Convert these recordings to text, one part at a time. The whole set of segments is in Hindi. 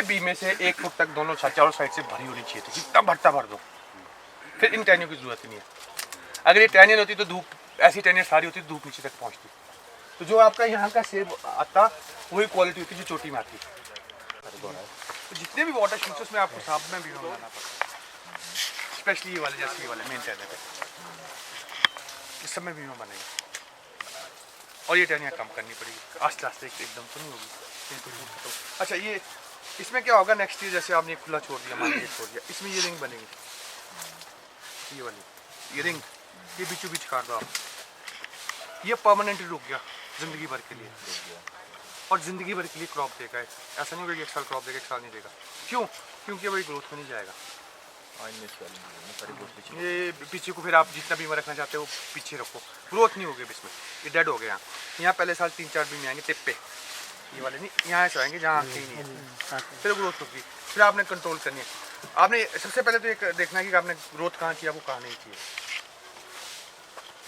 ये बी में से 1 फुट तक दोनों चारों साइड से भरी होनी चाहिए थी, जितना भरता भर दो, फिर इन टहनियों की जरूरत नहीं है। अगर ये टहनियाँ होती तो धूप, ऐसी टहनियाँ सारी होती तो धूप नीचे तक पहुँचती, तो जो आपका यहाँ का सेब आता वही क्वालिटी होती जो चोटी में आती। तो जितने भी वाटर शूट्स उसमें आपको साफ में भी बनाना पड़ता है, स्पेशली ये वाले, जैसे ये वाले मेन टहने पे, इस सब में भी बनेगा। और ये टहनियाँ कम करनी पड़ेगी आस्ते आस्ते, एकदम तो नहीं होगी। अच्छा, ये इसमें क्या होगा नेक्स्ट ईयर, जैसे आपने खुला छोड़ दिया, मान लीजिए छोड़ दिया, इसमें ये रिंग बनेगी, ये वाली ये रिंग, ये बीचों बीच काट दो आप, ये परमानेंटली रुक गया जिंदगी भर के लिए, और जिंदगी भर के लिए क्रॉप देगा। ऐसा नहीं होगा कि 1 साल क्रॉप देगा 1 साल नहीं देगा। क्यों? क्योंकि वही ग्रोथ में नहीं जाएगा। ये पीछे को फिर आप जितना बीमा रखना चाहते हो पीछे रखो, ग्रोथ नहीं होगी इसमें, ये डेड हो गया। यहाँ पहले साल 3-4 बीमे आएंगे टिप पे, ये वाले नहीं, यहाँ से आएंगे जहाँ कहीं नहीं है, फिर ग्रोथ होगी। फिर आपने कंट्रोल करनी है। आपने सबसे पहले तो एक देखना है कि आपने ग्रोथ कहाँ किया, वो कहाँ नहीं किया।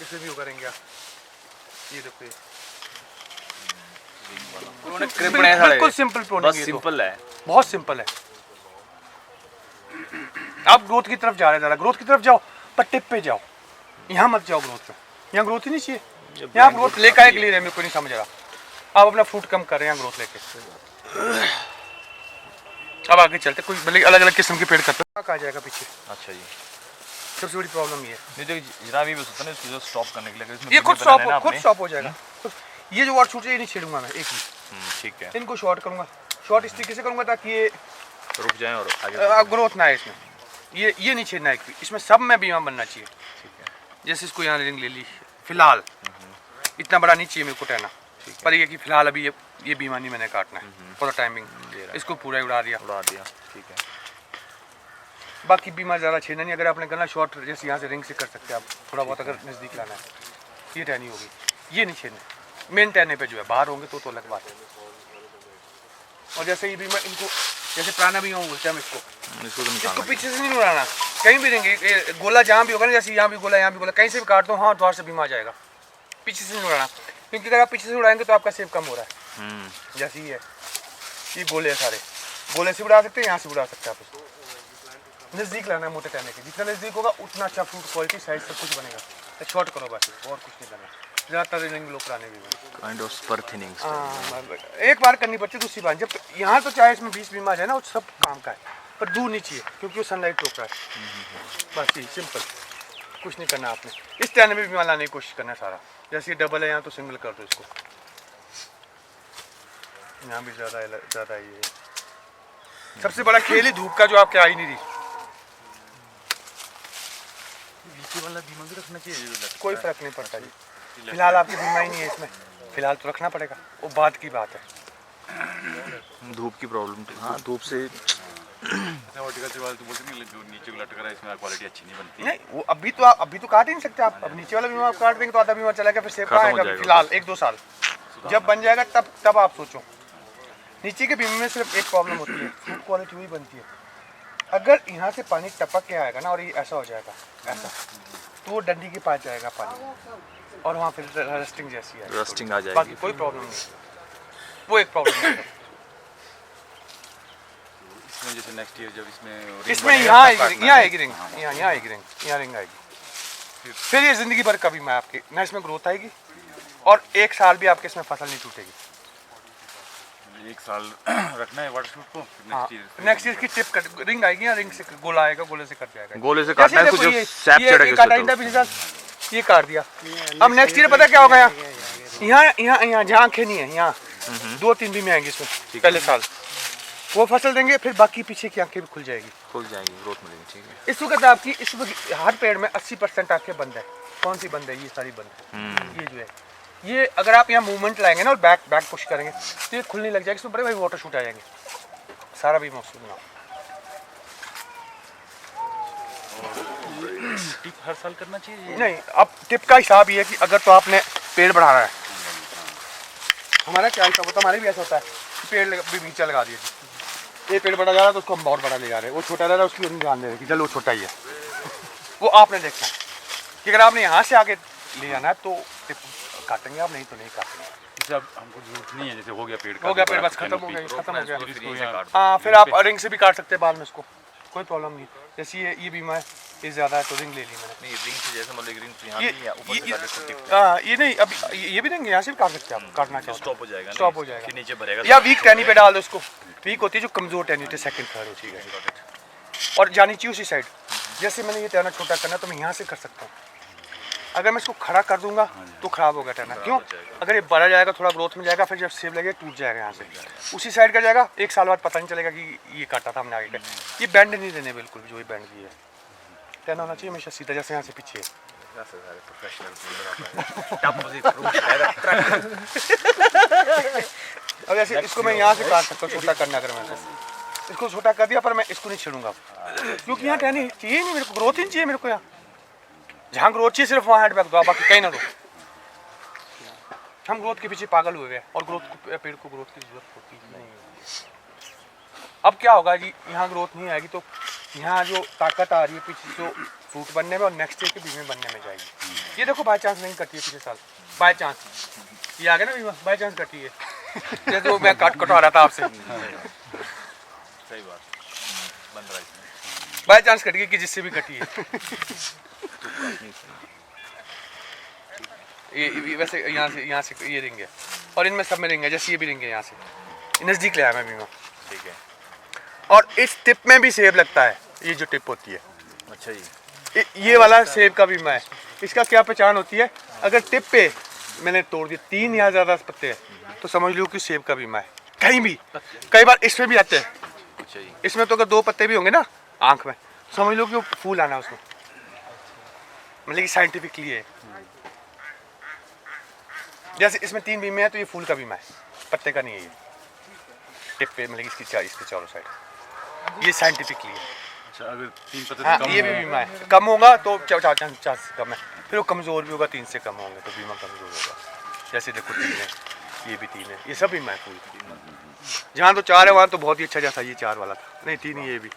इसमें भी वो करेंगे आप, ये देखो, बिल्कुल सिंपल प्रोडक्ट, सिंपल है, बहुत सिंपल है। आप ग्रोथ की तरफ जा रहे हैं, ज़्यादा ग्रोथ की तरफ जाओ, पर टिप पे जाओ, यहाँ मत जाओ ग्रोथ पे। यहाँ ग्रोथ ही नहीं चाहिए, यहाँ ग्रोथ लेकर आए के लिए मेरे को नहीं समझ रहा। आप अपना फ्रूट कम कर रहे हैं ग्रोथ लेके। अब आगे चलते, कोई भले अलग अलग किस्म के पेड़ करते हैं, आ जाएगा पीछे। अच्छा जी, सबसे बड़ी प्रॉब्लम ये नहीं तो जनाब ये भी सोचता है इसको स्टॉप करने के लिए, ये खुद स्टॉप हो जाएगा। ये जो वाटर शूट है ये नहीं छेड़ूंगा मैं एक ही, ठीक है, इनको शॉर्ट करूंगा, शॉर्ट इस तरीके से करूंगा ताकि ये रुक जाए और आगे ग्रोथ ना आए इसमें। ये नहीं छेड़ना है, इसमें सब में बीमा बनना चाहिए। ठीक है, जैसे इसको यहाँ रिंग ले ली, फिलहाल इतना बड़ा नहीं चाहिए मेरे को टहना, पर ये कि फिलहाल अभी ये बीमा नहीं मैंने काटना है फॉर द टाइमिंग, इसको पूरा ही उड़ा दिया। ठीक है, बाकी बीमा ज़्यादा छेड़ना नहीं। अगर आपने करना शॉर्ट, जैसे यहाँ से रिंग से कर सकते हैं आप, थोड़ा बहुत अगर नज़दीक लाना है, ये टहनी होगी, ये नहीं छेड़ना। मेन टहने पे जो है बाहर होंगे तो अलग बात है। और जैसे ये बीमा, इनको जैसे पुराना बीमा बोलते हैं हम इसको पीछे से नहीं उड़ाना, कहीं भी देंगे गोला जहाँ भी होगा ना, जैसे यहाँ भी गोला यहाँ भी गोला, कहीं से भी काट दो, हाँ द्वार से बीमा आ जाएगा, पीछे से नहीं उड़ाना। क्योंकि अगर आप पीछे से उड़ाएंगे तो आपका सेब कम हो रहा है। जैसे ये गोले है सारे, गोले से उड़ा सकते हैं, यहाँ से उड़ा सकते हैं आप इसको। नज़दीक लाना है मोटे टहने के, जितना नज़दीक होगा उतना अच्छा फ्रूट क्वालिटी साइज सब कुछ बनेगा। तो शॉर्ट करो बस, और कुछ नहीं करना। ज़्यादातर रिंग लोग पुराने भी काइंड ऑफ स्पर थिनिंग, एक बार करनी पड़ती है, दूसरी बार जब यहाँ तो चाहे इसमें 20 बीमा है ना, वो सब काम का है, पर दूर नहीं चाहिए क्योंकि वो सनलाइट रोक रहा है। बस ये सिंपल, कुछ नहीं करना आपने। इस टहने में बीमा लाने की कोशिश करना है सारा। जैसे ये डबल है यहाँ तो सिंगल कर दो इसको, यहाँ भी ज़्यादा ये सबसे बड़ा खेल ही धूप का, जो आपके आ ही नहीं रही। वाला बीमा भी रखना चाहिए, कोई फर्क नहीं पड़ता जी। फिलहाल आपकी बीमा ही नहीं है इसमें, फिलहाल तो रखना पड़ेगा, वो बात की बात है। धूप की प्रॉब्लम, हाँ धूप से वर्टिकल वाला तो बोलते नहीं, जो नीचे लटक रहा है इसमें क्वालिटी अच्छी नहीं बनती। नहीं, वो अभी तो काट ही नहीं सकते आप। अब नीचे वाला बीमा आप काट देंगे तो आधा बीमा चला गया, फिर सेब कहाँ आएगा। फिलहाल 1-2 साल जब बन जाएगा तब आप सोचो। नीचे के बीमे में सिर्फ एक प्रॉब्लम होती है, फ्रूट क्वालिटी वही बनती है। अगर यहाँ से पानी टपक के आएगा ना और ये ऐसा हो जाएगा ऐसा, तो वो डंडी के पास जाएगा पानी और वहाँ फिर रस्टिंग जैसी है, रस्टिंग आ जाएगी। बाकी कोई प्रॉब्लम नहीं, वो एक प्रॉब्लम है। इसमें जैसे नेक्स्ट ईयर जब इसमें यहाँ आएगी रिंग, यहाँ रिंग आएगी, फिर ये जिंदगी भर कभी मैं आपके ना इसमें ग्रोथ आएगी और 1 साल भी आपके इसमें फसल नहीं टूटेगी। 1 साल रखना है वाटर शूट को, नेक्स्ट ईयर की टिप कट रिंग आएगी, या रिंग से गोला आएगा, गोले से कट जाएगा, गोले से काटना है कुछ सैप चढ़ेगा, ये काट दिया। अब नेक्स्ट ईयर पता क्या होगा, यहाँ जहाँ आंखें नहीं है, यहाँ 2-3 भी में आएंगे इसमें पहले साल, वो फसल देंगे, फिर बाकी पीछे की आंखें भी खुल जाएगी, ग्रोथ मिलेगी। ठीक है, इस वक्त आपकी इस वक्त हर पेड़ में 80% आंखें बंद है। कौन सी बंद है? ये सारी बंद है। ये जो है, ये अगर आप यहाँ मूवमेंट लाएंगे ना और बैक पुश करेंगे तो ये खुलने लग जाएगी, इसमें बड़े भाई वाटर शूट आ जाएंगे, सारा भी मौसम ना। टिप हर साल करना चाहिए? नहीं, अब टिप का हिसाब ये है कि अगर तो आपने पेड़ बढ़ाना है, हमारा क्या हिसाब होता है, हमारे भी ऐसा होता है, पेड़ बगीचा लगा दिया, ये पेड़ बड़ा जा रहा है तो उसको हम बहुत बड़ा ले जा रहे हैं, वो छोटा रह रहा है उसकी ध्यान दे रहे कि चलो वो छोटा ही है। वो आपने देखना है कि अगर आपने यहाँ से आगे ले जाना है तो टिप काटेंगे आप, नहीं तो नहीं काटेंगे। जैसे अब हमको जरूरत नहीं है, जैसे हो गया पेड़ का हो गया पेड़, बड़ा बस खत्म हो गया, खत्म हो गया। फिर इसको यहाँ काट हाँ, फिर आप रिंग से भी काट सकते हैं बाद में इसको, कोई प्रॉब्लम नहीं। जैसे ये बीमा है, ये ज़्यादा है तो रिंग ले ली मैंने। नहीं रिंग से जैसे मतलब रिंग तो यहाँ ये भी या ऊपर से काटे तो टिप हाँ, ये नहीं, अब ये भी देंगे, यहाँ से भी काट सकते हैं आप, काटना चाहो स्टॉप हो जाएगा ना, स्टॉप हो जाएगा। फिर नीचे भरेगा या वीक टहनी पे डाल दो उसको, वीक होती है जो कमजोर टहनी होती है, सेकंड थर्ड होती है, और जानी चाहिए उसी साइड। जैसे मैंने ये टहना छोटा करना तो मैं यहाँ से कर सकता हूँ, अगर मैं इसको खड़ा कर दूंगा तो खराब होगा टहना। क्यों? अगर ये बड़ा जाएगा, थोड़ा ग्रोथ में जाएगा, फिर जब सेब लगेगा टूट जाएगा यहाँ से, उसी साइड का जाएगा, 1 साल बाद पता नहीं चलेगा कि ये काटा था हमने आगे का। ये बैंड नहीं देने बिल्कुल, जो ये बैंड दिए है, टहना होना चाहिए हमेशा सीधा, जैसे यहाँ से पीछे है। अब जैसे इसको मैं यहाँ से काट सकता हूँ, छोटा करना, अगर मैं इसको छोटा कर दिया, पर मैं इसको नहीं छेड़ूंगा क्योंकि यहाँ टहनी चाहिए नहीं मेरे को, ग्रोथ ही नहीं चाहिए मेरे को। यहाँ जहाँ ग्रोथ चाहिए सिर्फ वहाँ हेड बैक दो, बाकी कहीं ना दो। हम ग्रोथ के पीछे पागल हुए हैं, और पेड़ को ग्रोथ की जरूरत होती नहीं है। अब क्या होगा जी, यहाँ ग्रोथ नहीं आएगी तो यहाँ जो ताकत आ रही है पीछे जो फ्रूट बनने में और नेक्स्ट ईयर के बीज में बनने में जाएगी। ये देखो बाई चांस नहीं कटी है पिछले साल, बाई चांस ये आ गया ना बीमा, बाई चांस कटी है। जैसे वो मैं कटवा रहा था आपसे, सही बात बन रहा है, बाई चांस कट गई कि जिससे भी कटी है। ये वैसे यहाँ से ये रिंग है, और इनमें सब में रिंग है, जैसे ये भी रिंग है, यहाँ से नज़दीक ले आया मैं बीमा। ठीक है, और इस टिप में भी सेब लगता है, ये जो टिप होती है। अच्छा जी, ये वाला सेब का बीमा है। इसका क्या पहचान होती है, अगर टिप पे मैंने तोड़ दिया 3 या ज़्यादा पत्ते हैं तो समझ लो कि सेब का बीमा है। कहीं भी, कई बार इसमें भी आते हैं, अच्छा जी, इसमें तो अगर 2 पत्ते भी होंगे ना आँख में, समझ लो कि वो फूल आना उसमें, मतलब कि साइंटिफिकली है। जैसे इसमें 3 बीमे हैं तो ये फूल का बीमा है, पत्ते का नहीं है। ये टिप पे मतलब इसके चारों साइड, ये साइंटिफिकली है। अच्छा, अगर 3 पत्ते हाँ, कम ये भी बीमा है। कम होगा तो 4 से कम है, फिर वो कमज़ोर भी होगा, 3 से कम होंगे तो बीमा कमज़ोर होगा। जैसे देखो 3 है, ये भी 3 है, ये सब बीमा है फूल। जहाँ तो 4 है वहाँ तो बहुत ही अच्छा, जैसा ये 4 वाला था, नहीं 3 ही, ये भी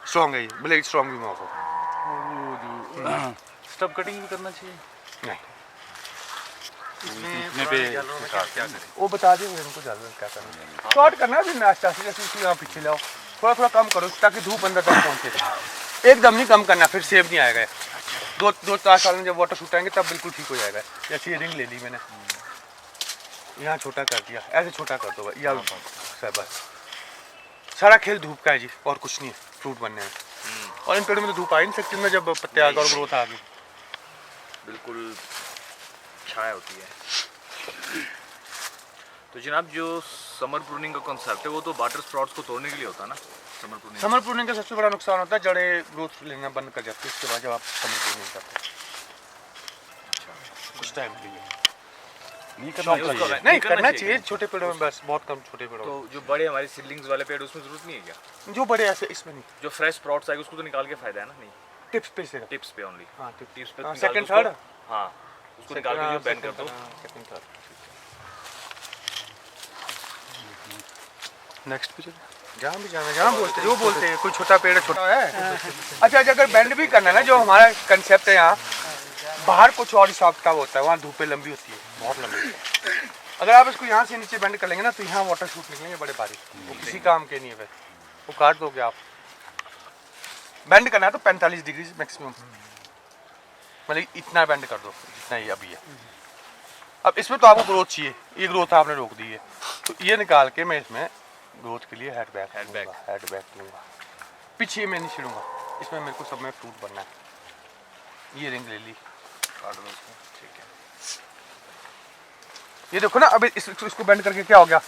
स्ट्रॉन्ग है, ये भले स्ट्रॉन्ग बीमा होगा। वो जो स्टब कटिंग भी करना चाहिए, नहीं, इतने पे क्या करें? वो बता देंगे उनको ज़्यादा क्या करना है। शॉर्ट करना है फिर नाश्ता से, जैसे इसको यहाँ पीछे लाओ, थोड़ा थोड़ा कम करो ताकि धूप अंदर तक पहुँचे। एकदम नहीं कम करना, फिर सेब नहीं आएगा। 2-4 साल में जब वाटर शूट आएंगे तब बिल्कुल ठीक हो जाएगा। जैसे ये रिंग ले ली मैंने, यहाँ छोटा कर दिया, ऐसे छोटा कर दो या बस। सारा खेल धूप का है जी, और कुछ नहीं है फ्रूट बनने में। और इन पेड़ों में तो धूप आ ही नहीं सकती ना, जब पत्ते आ गए और ग्रोथ आ गई, बिल्कुल छाया होती है। तो जनाब जो समर प्रूनिंग का कॉन्सेप्ट है वो तो वाटर स्प्रॉट्स को तोड़ने के लिए होता है ना, समर प्रूनिंग। समर प्रूनिंग का सबसे बड़ा नुकसान होता है जड़ें ग्रोथ लेना बंद कर जाती है उसके बाद जब आप समर प्रूनिंग करते हैं। कुछ टाइम के लिए नहीं करना चाहिए, नहीं करना चाहिए, छोटे पेड़ों में बस, बहुत कम छोटे पेड़ों में। तो जो बड़े हमारे सीडलिंग्स वाले पेड़ उसमें जरूरत नहीं है क्या? जो बड़े ऐसे इसमें नहीं, जो फ्रेश स्प्रॉट्स आएगा उसको तो निकाल के फायदा है ना? नहीं, टिप्स पे से, टिप्स पे ओनली। हाँ टिप्स पे सेकंड थर्ड, हाँ उसको निकाल के जो बैंड कर दो। Second third. नेक्स्ट पे जहाँ भी जाना, जहाँ बोलते जो बोलते हैं, कोई छोटा पेड़ छोटा है। अच्छा, अगर बैंड भी करना है ना, जो हमारा कंसेप्ट है यहाँ बाहर कुछ और हिसाब किताब होता है, वहाँ धूपें लंबी होती है, बहुत लंबी। अगर आप इसको यहाँ से नीचे बैंड कर लेंगे ना तो यहाँ वाटर शूट निकलेंगे बड़े भारी, वो किसी काम के नहीं है, फिर वो काट दोगे आप। बैंड करना है तो 45 डिग्री मैक्सिमम, मतलब इतना बैंड कर दो जितना ये अभी है। अब इसमें तो आपको ग्रोथ चाहिए, ये ग्रोथ आपने रोक दी है, तो ये निकाल के मैं इसमें ग्रोथ के लिए हेड बैक लूँगा। पीछे मैं नहीं छिड़ूंगा, इसमें मेरे को सब में फ्रूट बनना है। ये रिंग ले ली, काट दो इसको, ठीक है। ये देखो ना, अब इसको बेंड करके क्या हो गया,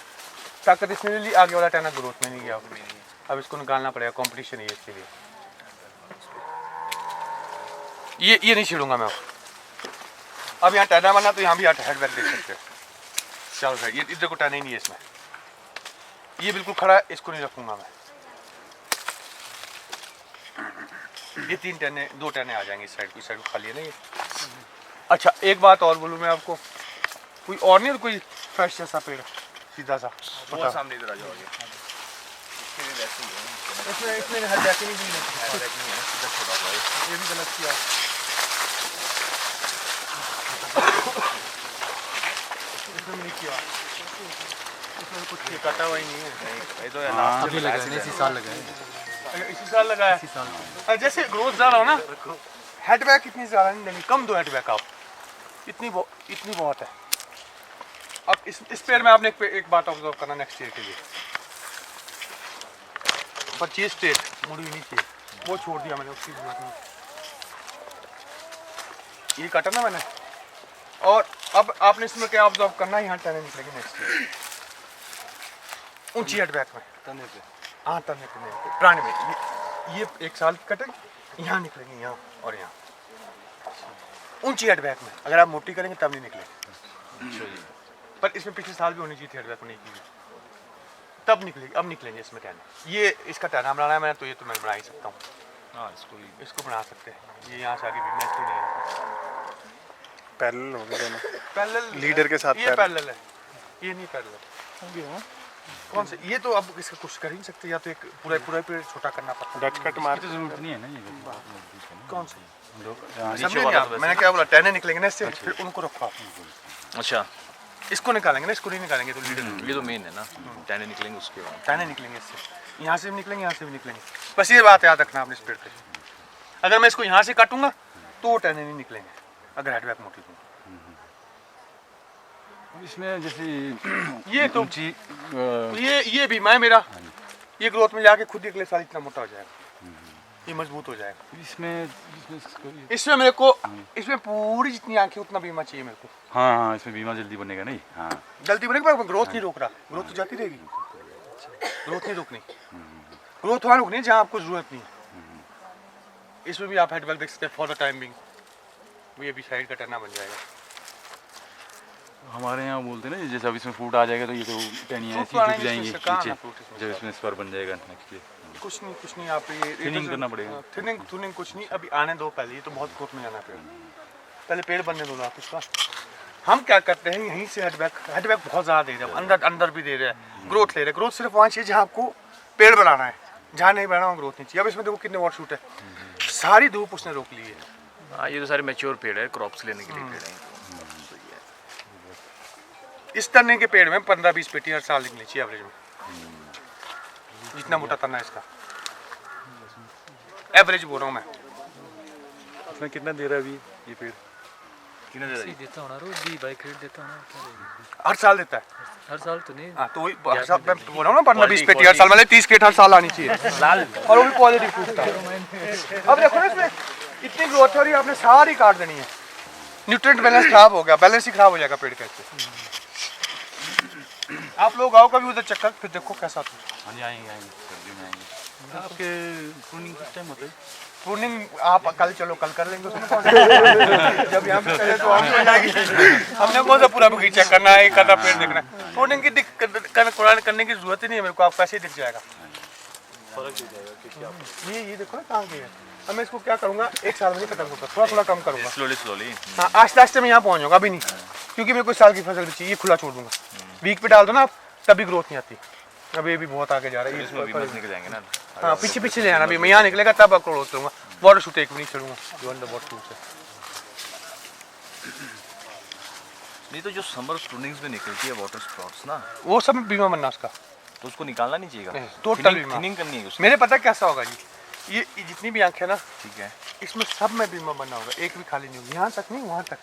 ताकत इसने ले ली, आगे वाला टहना ग्रोथ में नहीं गया। अब इसको निकालना पड़ेगा, कंपटीशन है इसके लिए। ये नहीं छिड़ूंगा मैं अब यहाँ टहना बना तो यहाँ भी हेड बैक देख सकते हैं। चलो सर, ये इधर को टहना ही नहीं है इसमें, ये बिल्कुल खड़ा है, इसको नहीं रखूंगा मैं। ये 2 टहने आ जाएंगे इस साइड को खाली है ना ये। अच्छा, एक बात और बोलूँ मैं आपको, कोई और नहीं, कोई फ्रेश जैसा पेड़ सीधा सा वो सामने इधर आ जाओ आगे। इसमें हेड बैक नहीं दी है, ये भी गलत किया। किया इसमें कुछ ये कटा हुआ ही नहीं है। ये तो लास्ट अभी लगा है, इसी साल लगा है। इसी साल लगा है। जैसे ग्रोथ ज़्यादा हो ना, हेडबैक इतनी ज़्यादा नहीं लेनी, कम दो हेडबैक आप, इतनी बहुत है। अब इस पेड़ में आपने एक बात ऑब्जर्व करना नेक्स्ट ईयर के लिए, परचेज स्टेट मुड़ी नहीं चाहिए, वो छोड़ दिया मैंने, उसकी जरूरत नहीं। ये काटा ना मैंने, और अब आपने इसमें क्या ऑब्जर्व करना है, यहाँ टर्न निकलेगी नेक्स्ट ईयर ऊंची हेडबैक में, तने पे हाँ तने पे पुराने में ये एक साल कटेंगे, यहाँ निकलेंगे, यहाँ और यहाँ ऊंची हेडबैक में। अगर आप मोटी करेंगे तब नहीं निकलेंगे, पर इसमें पिछले साल भी होनी चाहिए थी हेडबैक नहीं की, तब निकलेगी। अब निकलेंगे इसमें टैन, ये इसका टैना बनाना है मैंने, तो ये तो मैं बना ही सकता हूँ। हाँ इसको बना सकते हैं, ये यहाँ से आगे भी मैं इसको नहीं, पैरेलल हो गए दोनों, पैरेलल लीडर के साथ ये पैरेलल है, ये नहीं पैरेलल कौन से, ये तो अब इसका कुछ कर ही नहीं सकते, या तो एक पूरा पेड़ छोटा करना पड़ता है। डच कट मार की जरूरत नहीं है ना ये कौन से नीचे समझे नहीं आप? मैंने क्या बोला, टैने निकलेंगे ना इससे, फिर उनको रखो आप, अच्छा इसको निकालेंगे ना, इसको नहीं निकालेंगे तो लीडर ये तो मेन है ना, टैने निकलेंगे उसके बाद। टैने निकलेंगे इससे, यहाँ से भी निकलेंगे, यहाँ से भी निकलेंगे। बस ये बात याद रखना आपने इस पेड़ पे, अगर मैं इसको यहाँ से काटूंगा तो टैने नहीं निकलेंगे, अगर हेडबैक मोटी दूँ। इसमें जैसे ये तो ऊंची ये भी मैं मेरा ये ग्रोथ में जाके खुद ही अगले साल इतना मोटा हो जाएगा, ये मजबूत हो जाएगा। इसमें मेरे को, इसमें पूरी जितनी आंखें उतना बीमा चाहिए मेरे को। हाँ हाँ, इसमें बीमा जल्दी बनेगा नहीं, हाँ जल्दी बनेगा, पर ग्रोथ नहीं रोक रहा, ग्रोथ तो जाती रहेगी, ग्रोथ नहीं रोकनी, ग्रोथ वहाँ रुकनी है जहाँ आपको जरूरत नहीं है। इसमें भी आप हेडबैक देख सकते हैं, फॉर द टाइम बिंग ये भी साइड का टर्ना बन जाएगा। हमारे यहाँ बोलते हैं ना, जैसे अब इसमें फूट आ जाएगा तो ये तो टहनियाँ ऐसी फूट आने झुक जाएंगी इसमें कहाँ नीचे, ना फूट इसमें। जब इसमें स्पर बन जाएगा नेक्स्ट ईयर। कुछ नहीं आप ये Thinning करना पड़ेगा। थिनिंग कुछ नहीं, अभी आने दो पहले, ये तो बहुत ग्रोथ में जाना पड़ेगा, पहले पेड़ बनने दो आप इसका। हम क्या करते हैं, यहीं से हेडबैक बहुत ज़्यादा दे रहे हैं, अंदर भी दे रहे हैं, ग्रोथ ले रहे हैं। ग्रोथ सिर्फ वहाँ चाहिए जहाँ आपको पेड़ बनाना है, जहाँ नहीं बनाना वहाँ ग्रोथ नहीं चाहिए। अब इसमें देखो कितने वॉट शूट है, सारी धूप उसने रोक ली है। हाँ ये तो सारे मैच्योर पेड़ है, क्रॉप्स लेने के लिए पेड़ है। इस तने के पेड़ में 15-20 पेटी हर साल निकलनी चाहिए एवरेज में, जितना मोटा तना है इसका, एवरेज बोल रहा हूँ मैं। इसमें कितना दे रहा है अभी ये पेड़? कितने दे रहा है? देता हूँ ना, रोज 20 बाइक खरीद देता हूँ ना, क्या देगा? हर साल देता है, हर साल तो नहीं। हाँ तो वही हर साल मैं बोल रहा हूँ ना, 15-20 पेटी हर साल, मतलब 30 केट हर साल आनी चाहिए, और वो भी पॉजिटिव फूट था। अब देखो ना इसमें इतनी ग्रोथ हो रही है, आपने सारी काट देनी है, न्यूट्रिएंट बैलेंस खराब हो गया, बैलेंस ही खराब हो जाएगा पेड़ का इससे। आप लोग आओ कभी उधर चक्कर, फिर देखो कैसा था। हाँ जी, आएंगे सर्दियों में आएंगे। आपके प्रूनिंग किस टाइम होता है? प्रूनिंग आप कल चलो, कल कर लेंगे उसमें कौन सा जब यहाँ पे चले तो हम हो जाएगी। हमने कौन सा पूरा बगीचा करना है, करना पेड़ देखना है, प्रूनिंग की करने की जरूरत ही नहीं है मेरे को, आप कैसे ही दिख जाएगा। ये देखो ना कहाँ की है। अब मैं इसको क्या करूँगा, एक साल में नहीं खत्म होगा, थोड़ा कम करूँगा, स्लोली हाँ आस्ते आस्ते मैं यहाँ पहुँच जाऊँगा, अभी नहीं, क्योंकि मेरे को साल की फसल चाहिए, ये खुला छोड़ दूंगा। वीक पे डाल दो ना आप, तभी ग्रोथ नहीं आती। अभी भी बहुत आगे जा रहा है, इसमें भी मस्त निकल जाएंगे ना। हाँ पीछे ले आना, अभी मैं यहाँ निकलेगा तब आप ग्रोथ करूँगा। वाटर शूट एक भी नहीं चलूँगा, नहीं तो जो समर प्रूनिंग्स में निकलती है वाटर स्प्रॉट्स ना, वो सब बीमा बनना उसका, तो उसको निकालना नहीं चाहिए। नहीं, total बीमा। थिनिंग करनी है उसकी। मेरे पता है कैसा होगा जी, ये जितनी भी आंखें ना, ठीक है, इसमें सब में बीमा बनना होगा, एक भी खाली नहीं होगी, यहाँ तक नहीं वहाँ तक।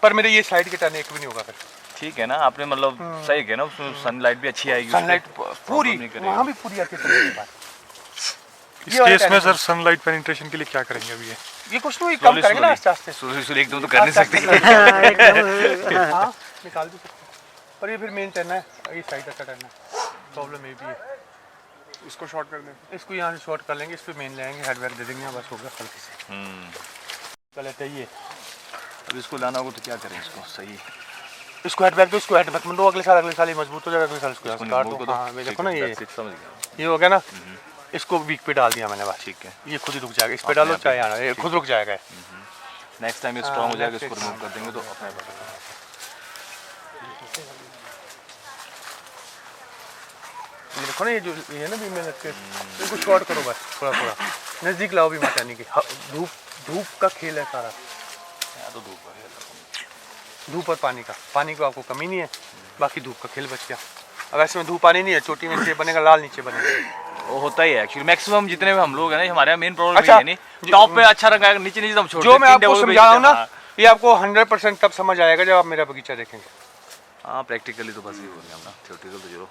पर मेरे ये साइड के टर्न एक भी नहीं होगा फिर। ठीक है ना, आपने मतलब सही किया ना, उसमें सनलाइट भी अच्छी आएगी, सनलाइट पूरी नहीं करेगा। वहाँ भी पूरी आती है। इस केस में सर सनलाइट पेनिट्रेशन के लिए क्या करेंगे अभी? ये कुछ नहीं कम करेंगे ना आस्ते आस्ते, सूर्य एकदम तो कर नहीं सकते। हाँ निकाल भी सकते, पर ये फिर मेन टर्न है, ये साइड का टर्न है, प्रॉब्लम ये भी है। इसको शॉर्ट कर दें। इसको यहाँ से शॉर्ट कर लेंगे, इस पे मेन ले आएंगे, हेडबैक दे देंगे, बस हो गया हल्के से। गलत है ये, अब इसको लाना होगा तो क्या करें इसको, सही इसको हेडबैक दो, इसको हेडबैक में दो, अगले साल ये मजबूत हो जाएगा, अगले साल इसको यहाँ से काट इसको दो। हाँ ये देखो ना, ये समझ गया, ये हो गया ना, इसको वीक पे डाल दिया मैंने बस, ठीक है। ये खुद ही रुक जाएगा, इस पे डालो चाहे आना, ये खुद रुक जाएगा। नेक्स्ट टाइम ये स्ट्रॉन्ग हो जाएगा, इसको रिमूव कर देंगे तो अपने ये देखो ना, ये जो ये है ना बीम में लग के, इसको शॉर्ट करो बस, थोड़ा नज़दीक लाओ भी मचाने की, धूप का खेल है सारा। तो धूप है। धूप और पानी का, पानी को आपको कमी नहीं है, बाकी धूप का खेल बच गया। अब ऐसे में धूप पानी नहीं है, चोटी में नीचे बनेगा, लाल नीचे बनेगा। वो होता ही है एक्चुअली, मैक्सिमम जितने भी हम लोग हैं ना, हमारे मेन प्रॉब्लम अच्छा, ये है नहीं, टॉप पे अच्छा रंग आएगा, नीचे नीचे हम छोड़ जो मैं आपको समझा रहा हूँ ना, ये आपको 100% तब समझ आएगा जब आप मेरा बगीचा देखेंगे। हाँ प्रैक्टिकली तो बस ही बोल रहे हम ना, थियोरेटिकल तो जीरो।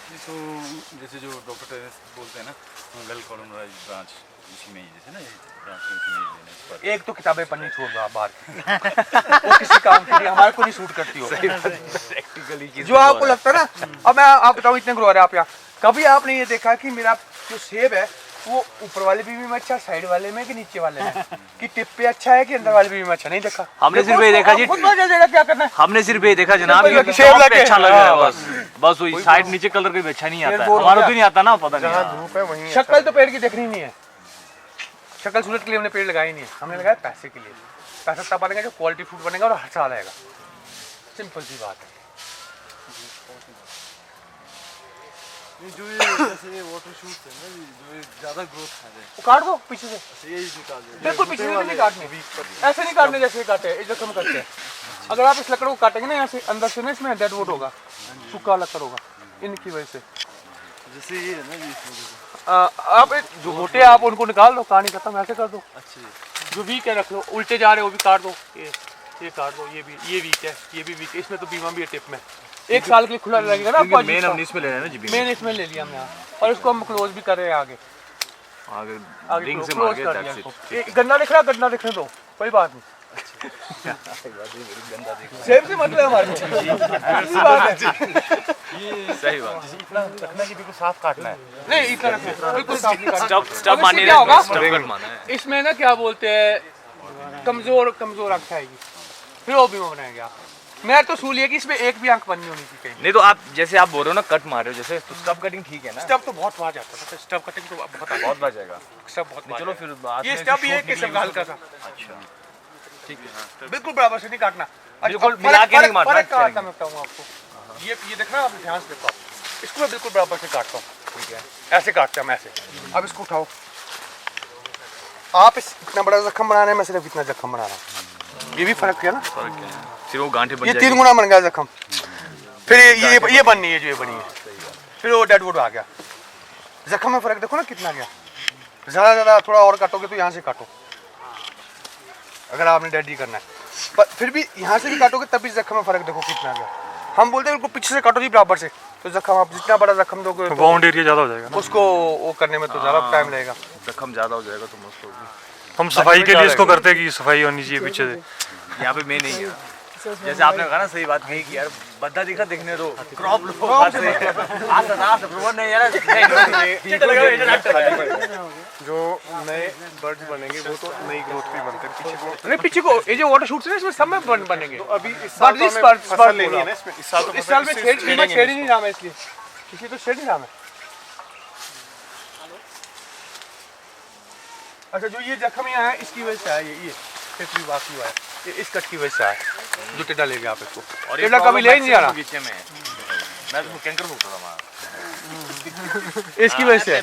तो जैसे जो डॉक्टर टेरेस बोलते हैं ना, वेल कॉलोनाइज्ड ब्रांच इसी में ही, जैसे ना ये ब्रांच इसी में ही लेना है इस पर। एक तो किताबें पढ़नी छोड़ दो आप बाहर की। वो किसी काम के लिए हमारे को नहीं सूट करती हो। प्रैक्टिकली जो आपको लगता है ना, अब मैं आप बताऊँ इतने ग्रो रहे आप यहाँ, कभी आपने ये देखा कि मेरा जो सेब है वो ऊपर वाले बीवी में अच्छा, साइड वाले में कि नीचे वाले में, कि टिप पे अच्छा है कि अंदर वाले बीवी में अच्छा, नहीं देखा। हमने सिर्फ ये देखा जी, खुद पता चल जाएगा क्या करना है। हमने सिर्फ ये देखा जनाब, सिंपल कि सेब टॉप पे लगे। अच्छा लग रहा है हाँ, बस वही साइड नीचे कलर कोई अच्छा नहीं आता है, बोल हमारा गया। तो नहीं आता ना, पता नहीं। धूप है वहीं शक्ल तो पेड़ की देखनी नहीं है, शक्ल सूरत के लिए हमने पेड़ लगाई नहीं है, हमने लगाया पैसे के लिए। पैसा तब बनेगा जो क्वालिटी फ्रूट बनेगा और हर साल आएगा, सिंपल सी बात है। जो ये जैसे ये वाटर शूट है ना, जो ये ज्यादा ग्रोथ खा रहे वो काट दो पीछे से, हैं, यही निकाल दो। बिल्कुल पीछे से नहीं काटने, ऐसे नहीं काटने जैसे ये काटे, ये जख्म करते हैं। अगर आप इस लकड़ को काटेंगे ना यहाँ से अंदर से ना, इसमें डेड वुड होगा, सूखा लकड़ होगा, इनकी वजह से। जैसे ये है ना, ये इसमें देखो। आप जो मोटे आप उनको निकाल दो, कहानी खत्म, ऐसे कर दो। अच्छा जो वीक है रख लो, उल्टे जा रहे हो वो भी काट दो, ये काट दो, ये भी, ये वीक है, ये भी वीक है, इसमें तो बीमा भी है टिप में, 1 साल के लिए खुला लगेगा ना आपको। मेन हमने इसमें लेना है ना जी, मेन इसमें ले लिया हमने यहाँ, और इसको हम क्लोज भी कर रहे हैं आगे आगे रिंग से मार क्लोज के कर दिया दैट्स इसको। ये गन्ना दिख रहा है, गन्ना दिखने दो, कोई बात नहीं। सेब से मतलब हमारे इतनी बात है। इट। सही बात, रखना की बिल्कुल साफ काटना है। नहीं इतना रखो, बिल्कुल साफ नहीं काटना। स्टफ अब इससे मानिए, क्या होगा? स्टफ कट माना है। इसमें ना क्या बोलते हैं, कमजोर आंख आएगी, फिर वो बीमा बनाएंगे आप। मैं तो सूल है कि इसमें एक भी आंख बंद नहीं होनी चाहिए कहीं। नहीं तो आप जैसे आप बोल रहे हो ना, कट मार रहे हो जैसे, तो स्टफ कटिंग ठीक है ना, स्टब तो बहुत बार जाता है, स्टब कटिंग तो बहुत बहुत बच जाएगा। स्टब बहुत बार चलो जाता फिर है। बाद ये में स्टब से ये शूट किस्म का हल्का सा, अच्छा ठीक है। बिल्कुल बराबर से नहीं काटना। बिल्कुल अब मिला के नहीं मारना, फर्क क्या चलेंगे। आता है मैं बताऊंगा आपको। ये देखना आप ध्यान से देखो, इसको मैं बिल्कुल बराबर से काटता हूँ, ठीक है, ऐसे काटते हैं हम ऐसे। अब इसको उठाओ, आप इतना बड़ा जख्म बनाने में सिर्फ इतना जख्म बना रहा हूँ, ये भी फर्क है ना। फर्क क्या है, फिर वो गांठें बन ये जाएगी। 3 गुना बन गया जख्म, फिर ये बननी है जो ये बनी है, फिर वो डेड वुड आ गया। जख्म में फर्क देखो ना कितना गया, ज़्यादा थोड़ा और काटोगे तो यहाँ से काटो अगर आपने डेड ही करना है, पर फिर भी यहाँ से भी काटोगे तब भी जख्म में फर्क देखो कितना गया। हम बोलते हैं उनको पीछे से काटो जी बराबर से, तो जख्म आप जितना बड़ा जख्म दोगे तो बाउंड एरिया ज़्यादा हो जाएगा ना। उसको वो करने में तो ज़्यादा टाइम लगेगा। जख्म ज्यादा हो जाएगा तो मस्त होगी। हम सफाई के लिए इसको करते हैं कि सफाई होनी चाहिए पीछे से। यहाँ पे मैं नहीं है, जैसे आपने कहा ना, सही बात कही कि यार बद्दा दिखा देखने दो, क्रॉप लो बात से आस्ते प्रमोट नहीं यार, जो नए बर्ड्स बनेंगे वो तो नई ग्रोथ पे बनते हैं, पीछे को नहीं पीछे को ये जो वाटर शूट्स है ना इसमें सब में बनेंगे। अभी इस साल But तो this हमें part- फसल part लेनी बोला। है ना इसमें, इस साल तो इस साल में फसल शेड छेड़ेंगे ही नहीं नाम है, इसलिए इसलिए तो शेड ही नाम है। अच्छा जो ये जख्म यहाँ है इसकी वजह से है, ये खेतरी बाकी हुआ है, ये इस कट की वजह से है जो टेढ़ा ले गया आप इसको। और ये टेढ़ा कभी ले ही नहीं जाना, बगीचे में मैं तो कैंकर भूखता था वहाँ, इसकी वजह से है।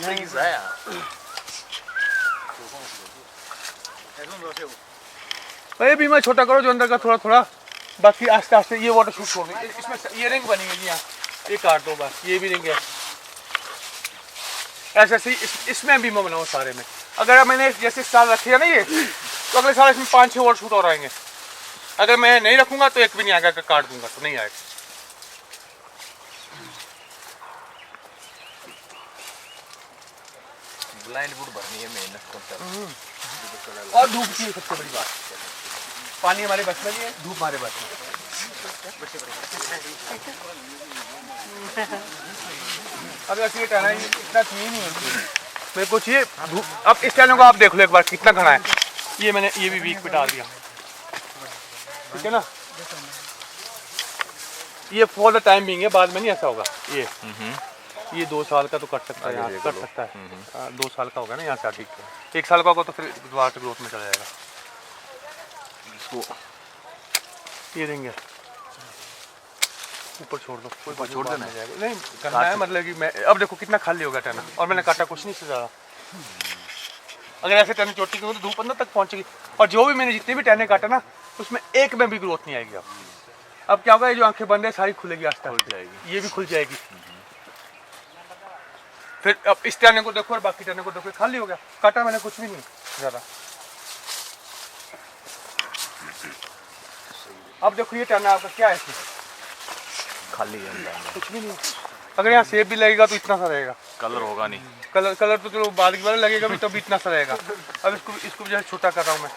ये बीमा छोटा करो जो अंदर का थोड़ा थोड़ा, बाकी आस्ते आस्ते ये वाटर शूट छोड़ दो। इसमें ये रिंग बनी है यहाँ, ये काट दो बस, ये भी रिंग है। ऐसे ऐसे ही इसमें बीमा बनाओ सारे में। अगर मैंने जैसे इस साल रखी है ना ये, तो अगले साल इसमें 5-6 वाटर शूट और आएंगे। अगर मैं नहीं रखूंगा तो एक भी नहीं आएगा, काट दूंगा तो नहीं आएगा। ब्लाइंड वुड भरनी है मेहनत। और धूप की सबसे बड़ी बात, पानी हमारे बस में नहीं है, धूप हमारे बस में। अब ऐसे टहना ही इतना चाहिए नहीं है मेरे को, चाहिए धूप। अब इस टहनों को आप देख लो एक बार कितना घना है, ये मैंने ये भी वीक पे डाल दिया, ठीक है ना। ये फॉर द टाइम बिंग है, बाद में नहीं ऐसा होगा। ये 2 साल का तो कर सकता है, यहाँ कर सकता है। 2 साल का होगा ना यहाँ से, ठीक 1 साल का होगा तो फिर दोबारा से ग्रोथ में चला जाएगा। इसको ये देंगे ऊपर छोड़ दो, कोई छोड़ देना जाएगा नहीं करना है, मतलब कि मैं अब देखो कितना खाली होगा टहना, और मैंने काटा कुछ नहीं से ज़्यादा। अगर ऐसे टहने चोटी की हो तो धूप अंदर तक पहुँचेगी। और जो भी मैंने जितने भी टहने काटा ना, उसमें एक में भी ग्रोथ नहीं आएगी अब क्या होगा, ये जो आंखें बंद है सारी खुलेगी आस्ते खुल जाएगी। ये भी खुल जाएगी। फिर अब इस टर्ने को देखो और बाकी टर्ने को देखो, खाली हो गया, काटा मैंने कुछ भी नहीं ज़्यादा। अब देखो ये टर्न आपका क्या है, इसमें खाली है अंदर में। कुछ भी नहीं। अगर यहाँ सेब भी लगेगा तो इतना सा रहेगा, कलर होगा नहीं। कलर तो चलो बाद की बार लगेगा भी, तो भी इतना सा रहेगा। अब इसको जो है छोटा कर रहा हूँ मैं,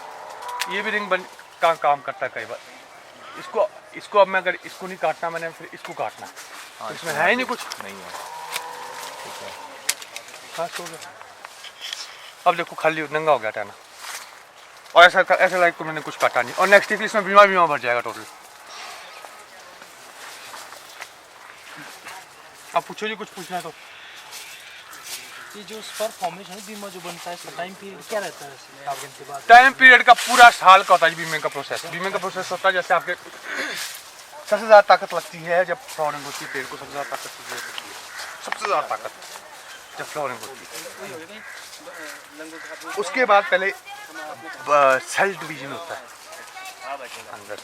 ये भी रिंग बन काम करता है कई बार। इसको अब मैं अगर इसको नहीं काटना मैंने, फिर इसको काटना है। हाँ, इसमें है ही नहीं कुछ। नहीं है। ठीक है। हाँ हो गया। अब देखो खाली नंगा हो गया टर्न, और ऐसा लाइक को मैंने कुछ काटा नहीं। और नेक्स्ट इसमें बीमा भर जाएगा टोटल। अब पूछो जी, कुछ पूछना है तो। ये जो स्पर फॉर्मेशन है बीमा जो बनता है, इसका टाइम पीरियड क्या रहता है वैसे आपके के बाद? टाइम पीरियड का पूरा साल का होता है बीमे का प्रोसेस। बीमे का प्रोसेस होता है जैसे आपके सबसे ज़्यादा ताकत लगती है जब फ्लावरिंग होती है, पेड़ को सबसे ज़्यादा ताकत लगती है, सबसे ज़्यादा ताकत जब फ्लावरिंग होती है। उसके बाद पहले सेल डिवीजन होता है अंदर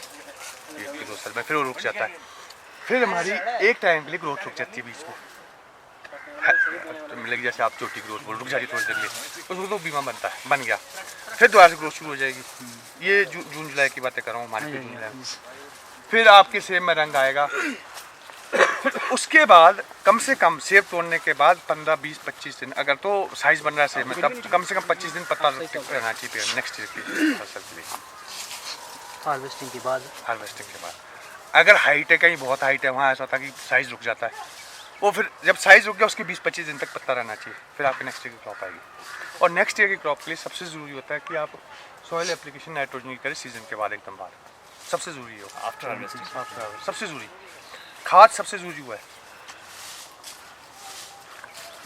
पेड़ के 2 सेल में, फिर वो रुक जाता है। फिर हमारी एक टाइम के लिए ग्रोथ रुक जाती है बीच में, मतलब जैसे आप छोटी ग्रोथ बोल रुक जाती है थोड़ी देर के लिए, उसको तो बीमा बनता है, बन गया। फिर दोबारा से ग्रोथ शुरू हो जाएगी। ये जून जुलाई की बातें कर रहा हूँ, हमारे जून जुलाई। फिर आपके सेब में रंग आएगा। फिर उसके बाद कम से कम सेब तोड़ने के बाद 15, 20, 25 दिन, अगर तो साइज बन रहा है सेब में, तब कम से कम 25 दिन पत्ता रहना चाहिए नेक्स्ट ईयर की फसल के लिए, हार्वेस्टिंग के बाद। हार्वेस्टिंग के बाद। अगर हाइट है, कहीं बहुत हाइट है, वहाँ ऐसा होता है कि साइज रुक जाता है। वो फिर जब साइज रुक गया उसके 20-25 दिन तक पत्ता रहना चाहिए, फिर आपके नेक्स्ट ईयर की क्रॉप आएगी। और नेक्स्ट ईयर की क्रॉप के लिए सबसे ज़रूरी होता है कि आप सॉइल एप्लीकेशन नाइट्रोजन की करें सीजन के बाद, एकदम बाद, सबसे ज़रूरी है। आफ्टर हार्वेस्टिंग सबसे ज़रूरी खाद सबसे ज़रूरी हुआ है।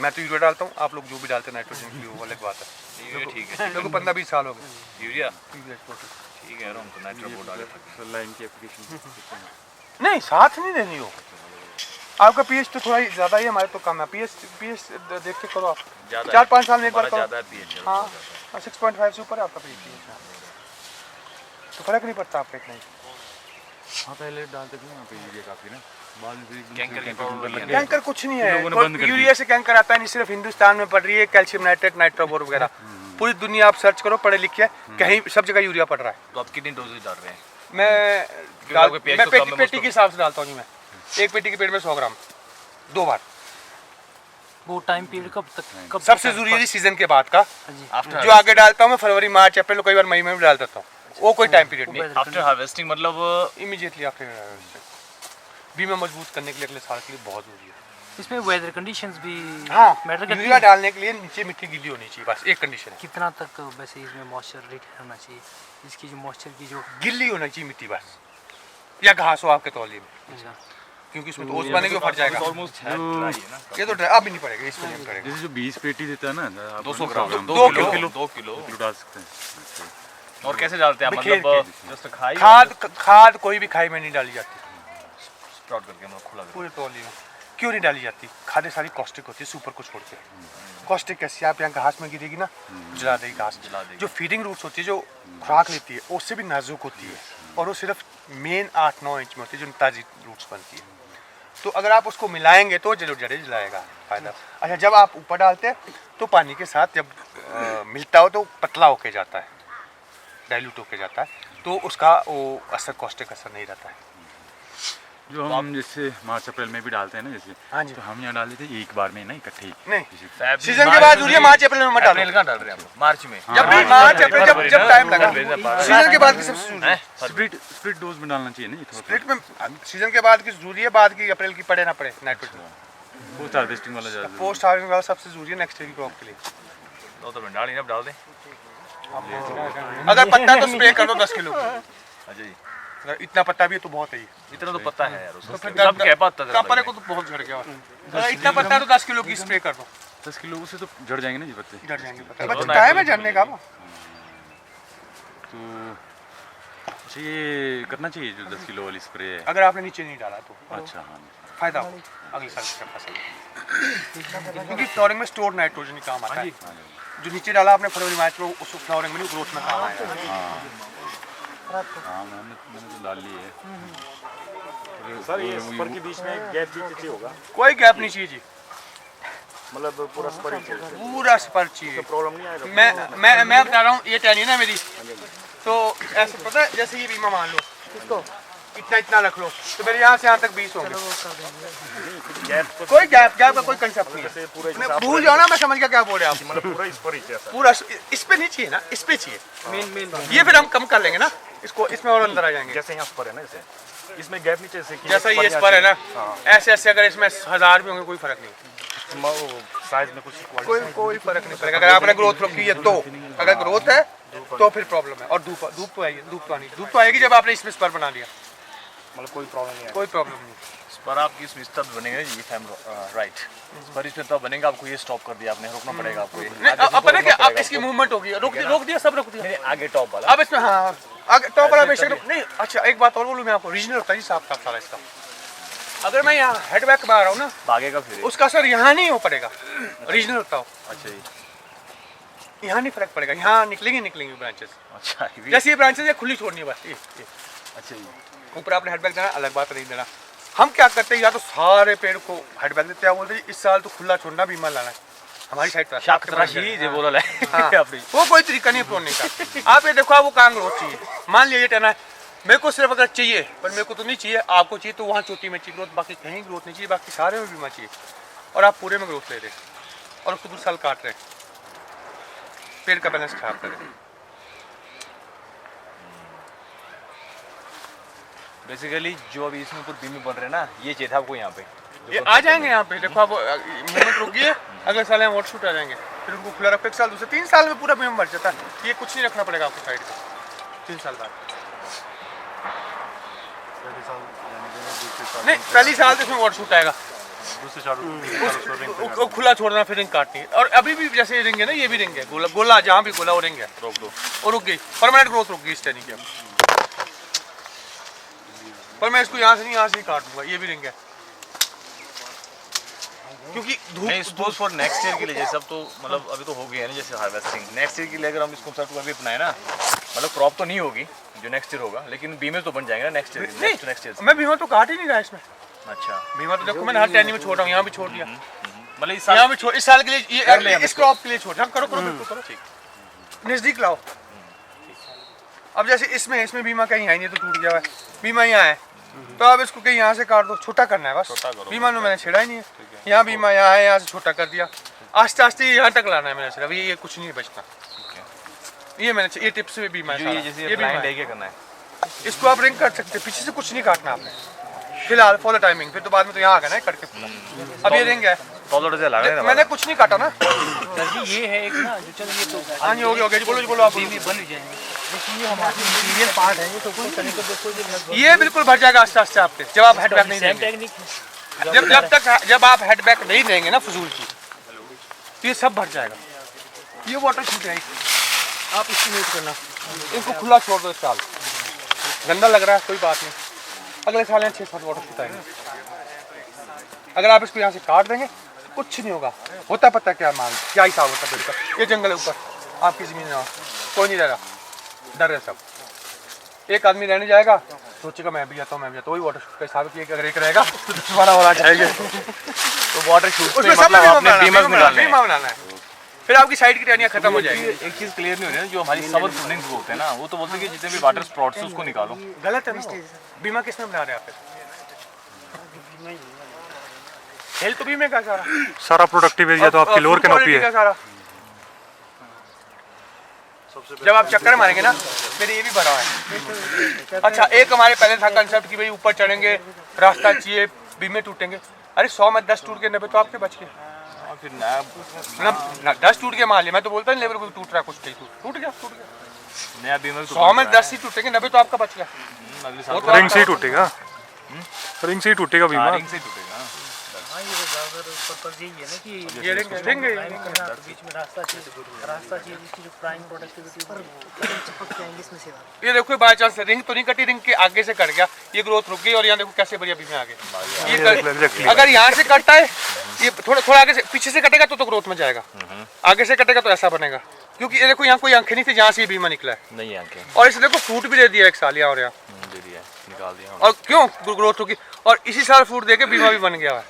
मैं तो यूरिया डालता हूँ, आप लोग जो भी डालते हैं नाइट्रोजन के लिए वो अलग बात है। यूरिया ठीक है। मेरे को 15-20 साल हो गए यूरिया यूरिया टोटल। ठीक है, हम तो नाइट्रो बोर्ड डाले थे। लाइन की एप्लीकेशन नहीं, साथ नहीं देनी हो। आपका पीएच तो थोड़ा ही ज़्यादा ही, हमारे तो कम है। पीएच देख के करो आप, ज़्यादा 4-5 साल में एक बार करो। ज़्यादा पीएच है। हाँ 6.5 से ऊपर है आपका पीएच, तो फर्क नहीं पड़ता आपका इतना ही। हाँ पहले डालते थे यहाँ पे यूरिया काफ़ी ना, बाद में फिर कैंकर की प्रॉब्लम लग गई। कैंकर कुछ नहीं लोगों ने बंद कर है, दी। यूरिया से कैंकर आता है नहीं, सिर्फ हिंदुस्तान में पड़ रही है कैल्शियम नाइट्रेट, नाइट्रोबोर वगैरह। पूरी दुनिया आप सर्च करो, पढ़े लिखे, कहीं सब जगह यूरिया पड़ रहा है। तो आप कितनी डोजेज डाल रहे हैं? मैं आपके pH तो कम है पेटी most के हिसाब से डालता हूँ जी। मैं एक पेटी के पेड़ में 100 ग्राम 2 बार। वो टाइम पीरियड कब तक सबसे जरूरी है सीजन के बाद का। आफ्टर जो आगे डालता हूँ मैं फरवरी, मार्च, अप्रैल, कई बार मई में भी डाल देता हूँ, वो कोई टाइम पीरियड नहीं। आफ्टर हार्वेस्टिंग मतलब इमीडिएटली आफ्टर बीमा मजबूत करने के लिए अगले साल के लिए बहुत जरूरी है। इसमें वेदर कंडीशंस भी हाँ, मैटर करती यूरिया है? डालने के लिए नीचे मिट्टी गीली होनी चाहिए, बस एक कंडीशन है। कितना तक वैसे इसमें मॉइस्चर रिटेन होना चाहिए? इसकी जो मॉइस्चर की जो गिल्ली होनी चाहिए मिट्टी बस, या घास हो आपके तौलिए में, अच्छा, क्योंकि उसमें तो ओस बनेगी वो फट जाएगा। ऑलमोस्ट है ड्राई है ना। ये तो अब भी नहीं पड़ेगा, इसमें नहीं पड़ेगा। जैसे जो 20 पेटी देता है ना, आप 200 ग्राम 2 2 किलो किलो डाल सकते हैं। और कैसे डालते हैं बिखेर मतलब के। जस्ट खाई खाद कोई भी खाई में नहीं डाली जाती, स्प्राउट करके मतलब खुला पूरे तौलिए में। क्यों नहीं डाली जाती? खादें सारी कॉस्टिक होती है, सुपर को छोड़ के। कॉस्टिक कैसी, आप यहाँ घास में गिरेगी ना, जला देगी घास। जला देगी। जो फीडिंग रूट्स होती है, जो खुराक लेती है, उससे भी नाजुक होती है, और वो सिर्फ मेन 8-9 इंच में होती है जो ताजी रूट्स बनती है। तो अगर आप उसको मिलाएंगे तो जड़े जलाएगा, फायदा। अच्छा, जब आप ऊपर डालते हैं तो पानी के साथ जब मिलता हो तो पतला होके जाता है, डाइल्यूट होके जाता है, तो उसका वो असर, कॉस्टिक असर नहीं रहता है। जो हम जैसे मार्च अप्रैल में भी डालते हैं ना, जैसे हाँ जी। तो हम यहाँ डाल देते हैं एक बार में ना इकट्ठे ही। नहीं, फैब सीजन के बाद यूरिया मार्च अप्रैल में मत डालो। अप्रैल का डाल रहे हैं आप? मार्च में जब भी मार्च अप्रैल, जब टाइम लगा, सीजन के बाद की सबसे जरूरी है। स्प्लिट डोज में डालना चाहिए ना ये थोड़ा स्प्लिट में सीजन के बाद की जरूरी है, बाद की अप्रैल की पड़े ना पड़े नाइट्रोजन। पोस्ट हार्वेस्टिंग वाला ज़्यादा पोस्ट हार्वेस्टिंग वाला सबसे जरूरी है नेक्स्ट ईयर की क्रॉप के लिए। तो डाल ही डाल दें। अगर पत्ता है तो स्प्रे कर दो 10 किलो। अच्छा जी, अगर इतना पत्ता भी है तो बहुत है ये। इतना तो पता है यार उसका। तो फिर सब क्या पता था कपड़े को तो बहुत झड़ गया। अगर इतना पत्ता है तो 10 किलो की स्प्रे कर दो, 10 किलो उससे तो झड़ जाएंगे ना जी पत्ते। झड़ जाएंगे पत्ते। बस टाइम है झड़ने का। तो अच्छा ये करना चाहिए जो 10 किलो वाली स्प्रे है। अगर आपने नीचे नहीं डाला तो अच्छा हाँ, फायदा हो अगले साल की फसल, क्योंकि फ्लोरिंग में स्टोर नाइट्रोजन ही काम आता है। जो नीचे डाला आपने फरवरी मार्च में, उस फ्लोरिंग में नहीं, ग्रोथ में काम आएगा। रात को? हाँ मैंने तो डाल ली है। सर ये स्पर के बीच में गैप भी चाहिए होगा, कोई गैप नहीं चाहिए जी, मतलब पूरा स्पर ही चाहिए, पूरा स्पर चाहिए। प्रॉब्लम नहीं आएगा। मैं बता रहा हूँ, ये टहनी है ना मेरी, तो ऐसे पता है, जैसे ये बीमा मान लो किसको? इतना रख लो, तो मेरे यहाँ से यहाँ तक 20 होंगे। वो कर देंगे। गैप तो कोई गैप का कोई कंसेप्ट नहीं है। जैसे पूरा मैं भूल जाओ ना, मैं समझ गया क्या बोल रहे हैं आप। मतलब पूरा स्पर ही चाहिए सर। पूरा इस पे नहीं चाहिए ना, इस पे चाहिए। मेन ये फिर हम कम कर लेंगे ना इसको, इसमें और अंदर आ जाएंगे। जैसे यहाँ स्पर है ना, जैसे इसमें गैप नहीं चाहिए, जैसा ये स्पर है ना, ऐसे ऐसे अगर इसमें 1000 भी होंगे कोई फर्क नहीं, साइज में कुछ कोई फर्क नहीं पड़ेगा। अगर आपने ग्रोथ रखी है तो, अगर ग्रोथ है तो फिर प्रॉब्लम है। और धूप तो आएगी, धूप तो आएगी जब आपने इसमें स्पर बना लिया, मतलब कोई प्रॉब्लम नहीं है। कोई प्रॉब्लम नहीं। पर आपकी इसमें तब बनेंगे जी, इफ आई एम राइट, पर इसमें तब बनेगा, आपको ये स्टॉप कर दिया आपने, रोकना पड़ेगा आपको ये। नहीं, अब पता क्या, अब इसकी मूवमेंट होगी, रोक दिया, सब रोक दिया। नहीं, आगे टॉप वाला। अब इसमें हाँ, आगे टॉप वाला बेशक नहीं। अच्छा एक बात और बोलूँ मैं आपको, रीजनल होता है जी साफ सारा इसका। अगर मैं यहाँ हेड बैक में आ रहा हूँ ना, भागेगा फिर ये। उसका असर यहाँ नहीं हो पड़ेगा, रीजनल होता हो, अच्छा जी, यहाँ नहीं फर्क पड़ेगा, यहाँ निकलेंगी ब्रांचेस। अच्छा ये भी- जैसे ये ब्रांचेस है खुली छोड़नी है बस, ये। अच्छा जी, ऊपर आपने हेड बैक देना, अलग बात नहीं देना। हम क्या करते हैं, या तो सारे पेड़ को हेड बैक देते हैं, बोलते हैं इस साल तो खुला छोड़ना, बीमा लाना है हमारी साइड पर। शाख तराशी जे बोला हाँ, आपने। वो कोई तरीका नहीं प्रोने का। आप ये देखो, वो कहाँ ग्रोथ चाहिए, मान लीजिए टहना है, मेरे को सिर्फ अगर चाहिए, पर मेरे को तो नहीं चाहिए, आपको चाहिए तो वहाँ चोटी में चाहिए ग्रोथ, बाकी कहीं ग्रोथ नहीं चाहिए, बाकी सारे में बीमा चाहिए, और आप पूरे में ग्रोथ ले रहे और उसको दूसरा साल काट रहे, पेड़ का बैलेंस खराब कर रहे। बेसिकली जो अभी इसमें ऊपर बीम बन रहे हैं ना, ये चाहिए था आपको यहाँ पे। ये आ जाएंगे यहाँ पे, देखो आप मूवमेंट रुकिए, अगले साल यहाँ वॉट शूट आ जाएंगे, फिर उनको खुला रखो 1 साल, दूसरे 3 साल में पूरा बीम भर जाता है। ये कुछ नहीं रखना पड़ेगा आपको साइड पे 3 साल बाद। नहीं, पहली साल तो इसमें वॉट शूट आएगा, दूसरे चारों वो खुला छोड़ना, फिर रिंग काटनी है। और अभी भी जैसे रिंग है ना, ये भी रिंग है, गोला जहाँ भी गोला वो रिंग है, रोक दो और रुक गई, परमानेंट ग्रोथ रुक गई इस टहनी की। पर मैं इसको यहाँ से नहीं, यहाँ से ही काट दूंगा, ये भी रिंग है, क्योंकि नहीं, सपोज फॉर नेक्स्ट ईयर के लिए, जैसे अब तो मतलब अभी तो हो गया है ना, जैसे हार्वेस्टिंग, नेक्स्ट ईयर के लिए अगर हम इस कॉन्सेप्ट को अभी अपनाए ना, मतलब क्रॉप तो नहीं होगी जो नेक्स्ट ईयर होगा, लेकिन बीमे तो बन जाएंगे ना नेक्स्ट ईयर, नेक्स्ट ईयर। मैं बीमा तो काट ही नहीं रहा इसमें। अच्छा, बीमा तो देखो मैंने हर टहनी में छोड़ रहा हूँ, यहाँ भी छोड़ दिया, मतलब इस यहाँ साल भी छोड़, इस साल के लिए कर ले ये हम इस क्रॉप के लिए छोड़, हाँ करो बिल्कुल करो, ठीक नज़दीक लाओ। अब जैसे इसमें बीमा कहीं है नहीं, तो टूट गया है, बीमा यहाँ है, तो अब इसको कहीं यहाँ से काट दो, छोटा करना है बस, बीमा में मैंने छेड़ा ही नहीं है, यहाँ बीमा यहाँ है, यहाँ से छोटा कर दिया, आस्ते आस्ते यहाँ तक लाना है मैंने सिर्फ, ये कुछ नहीं बचता। ये मैंने ये टिप्स में बीमा है जो ये सारा, जैसे ये बीमा ब्लाइंड है। है, क्या करना है? इसको आप रिंग कर सकते हैं, पीछे से कुछ नहीं काटना आपने फिलहाल फॉर द टाइमिंग, फिर तो बाद में तो यहाँ आ गया ना कट के पूरा। अब ये रिंग है, तो डीजल लग रहा है मैंने कुछ नहीं काटा ना। जी ये है एक ना जो चल, ये तो हाँ जी, हो गया जी, बोलो आप। बीवी बन ही जाएंगे, लेकिन ये हमारे इंटीरियर पार्ट है, ये तो कोई करने को देखो ये लगभग ये बिल्कुल भर जाएगा आस्ते आस्ते आपके, जब आप हेड बैक नहीं सेम देंगे, टेक्निक है। जब आप हेड बैक नहीं देंगे ना फजूल की, तो ये सब भर जाएगा। ये वाटर शूट है, आप इसकी वेट करना, इनको खुला छोड़ दो इस साल, गंदा लग रहा है कोई बात नहीं, अगले साल यहाँ 6-7 वाटर शूट आएंगे। अगर आप इसको यहाँ से काट देंगे कुछ नहीं होगा, होता पता क्या क्या हिसाब होता पेड़ का। ये जंगल है ऊपर, आपकी ज़मीन है, कोई नहीं रह रहा, डर है सब। एक आदमी रहने जाएगा, सोचेगा मैं भी आता हूँ, वही वाटर शूट का हिसाब है कि अगर एक रहेगा तो 10 वाला और आ जाएंगे। तो वाटर शूट उसमें सब में आपने बीमस में डालना है। बीमा बनाना है, फिर आपकी साइड की टहनियाँ खत्म हो जाएगी। एक चीज क्लियर नहीं हो रही है, जो हमारी समर प्रूनिंग होते हैं ना, वो तो बोलते हैं कि जितने भी वाटर स्प्रॉट्स हैं उसको निकालो। गलत है ना, बीमा किस में बना रहे हैं आप? हेल्थ तो बीमे का सारा, सारा प्रोडक्टिव एरिया तो आपकी लोअर कैनोपी है। सारा। जब आप चक्कर मारेंगे ना, मेरे ये भी भरा है। अच्छा, एक हमारे पहले था कंसेप्ट कि भाई ऊपर चढ़ेंगे, रास्ता चाहिए, बीमे टूटेंगे। अरे 100 में 10 टूट के 90 तो आपके बच गए। फिर नया मतलब 10 टूट के मान लिया, मैं तो बोलता नहीं लेबर को टूट रहा कुछ नहीं, टूट गया। नया बीमा 100 में 10 ही टूटेंगे, 90 तो आपका बच गया। अगले साल रिंग से ही टूटेगा, रिंग से ही टूटेगा बीमा। रिंग से टूटेगा। हाँ ये तो ज़्यादातर पर्पस यही है ना कि ये देंगे बीच में रास्ता चाहिए जिसकी जो प्राइम प्रोडक्टिविटी चिपक जाएंगे इसमें से। ये देखो बाय चांस रिंग तो नहीं कटी, रिंग के आगे से कट गया, ये ग्रोथ रुक गई और यहाँ देखो कैसे बढ़िया बीमे आगे। ये अगर यहाँ से कटता है, ये थोड़ा आगे से पीछे से कटेगा तो ग्रोथ में जाएगा, आगे से कटेगा तो ऐसा बनेगा। क्योंकि ये देखो यहाँ कोई आंखें नहीं थी जहाँ से ये बीमा निकला है, नहीं है आंखें और इसने देखो फ्रूट भी दे दिया एक साल यहाँ और यहाँ, दे दिया है, निकाल दिया और क्यों ग्रोथ होगी, और इसी साल फ्रूट दे के बीमा भी बन गया है।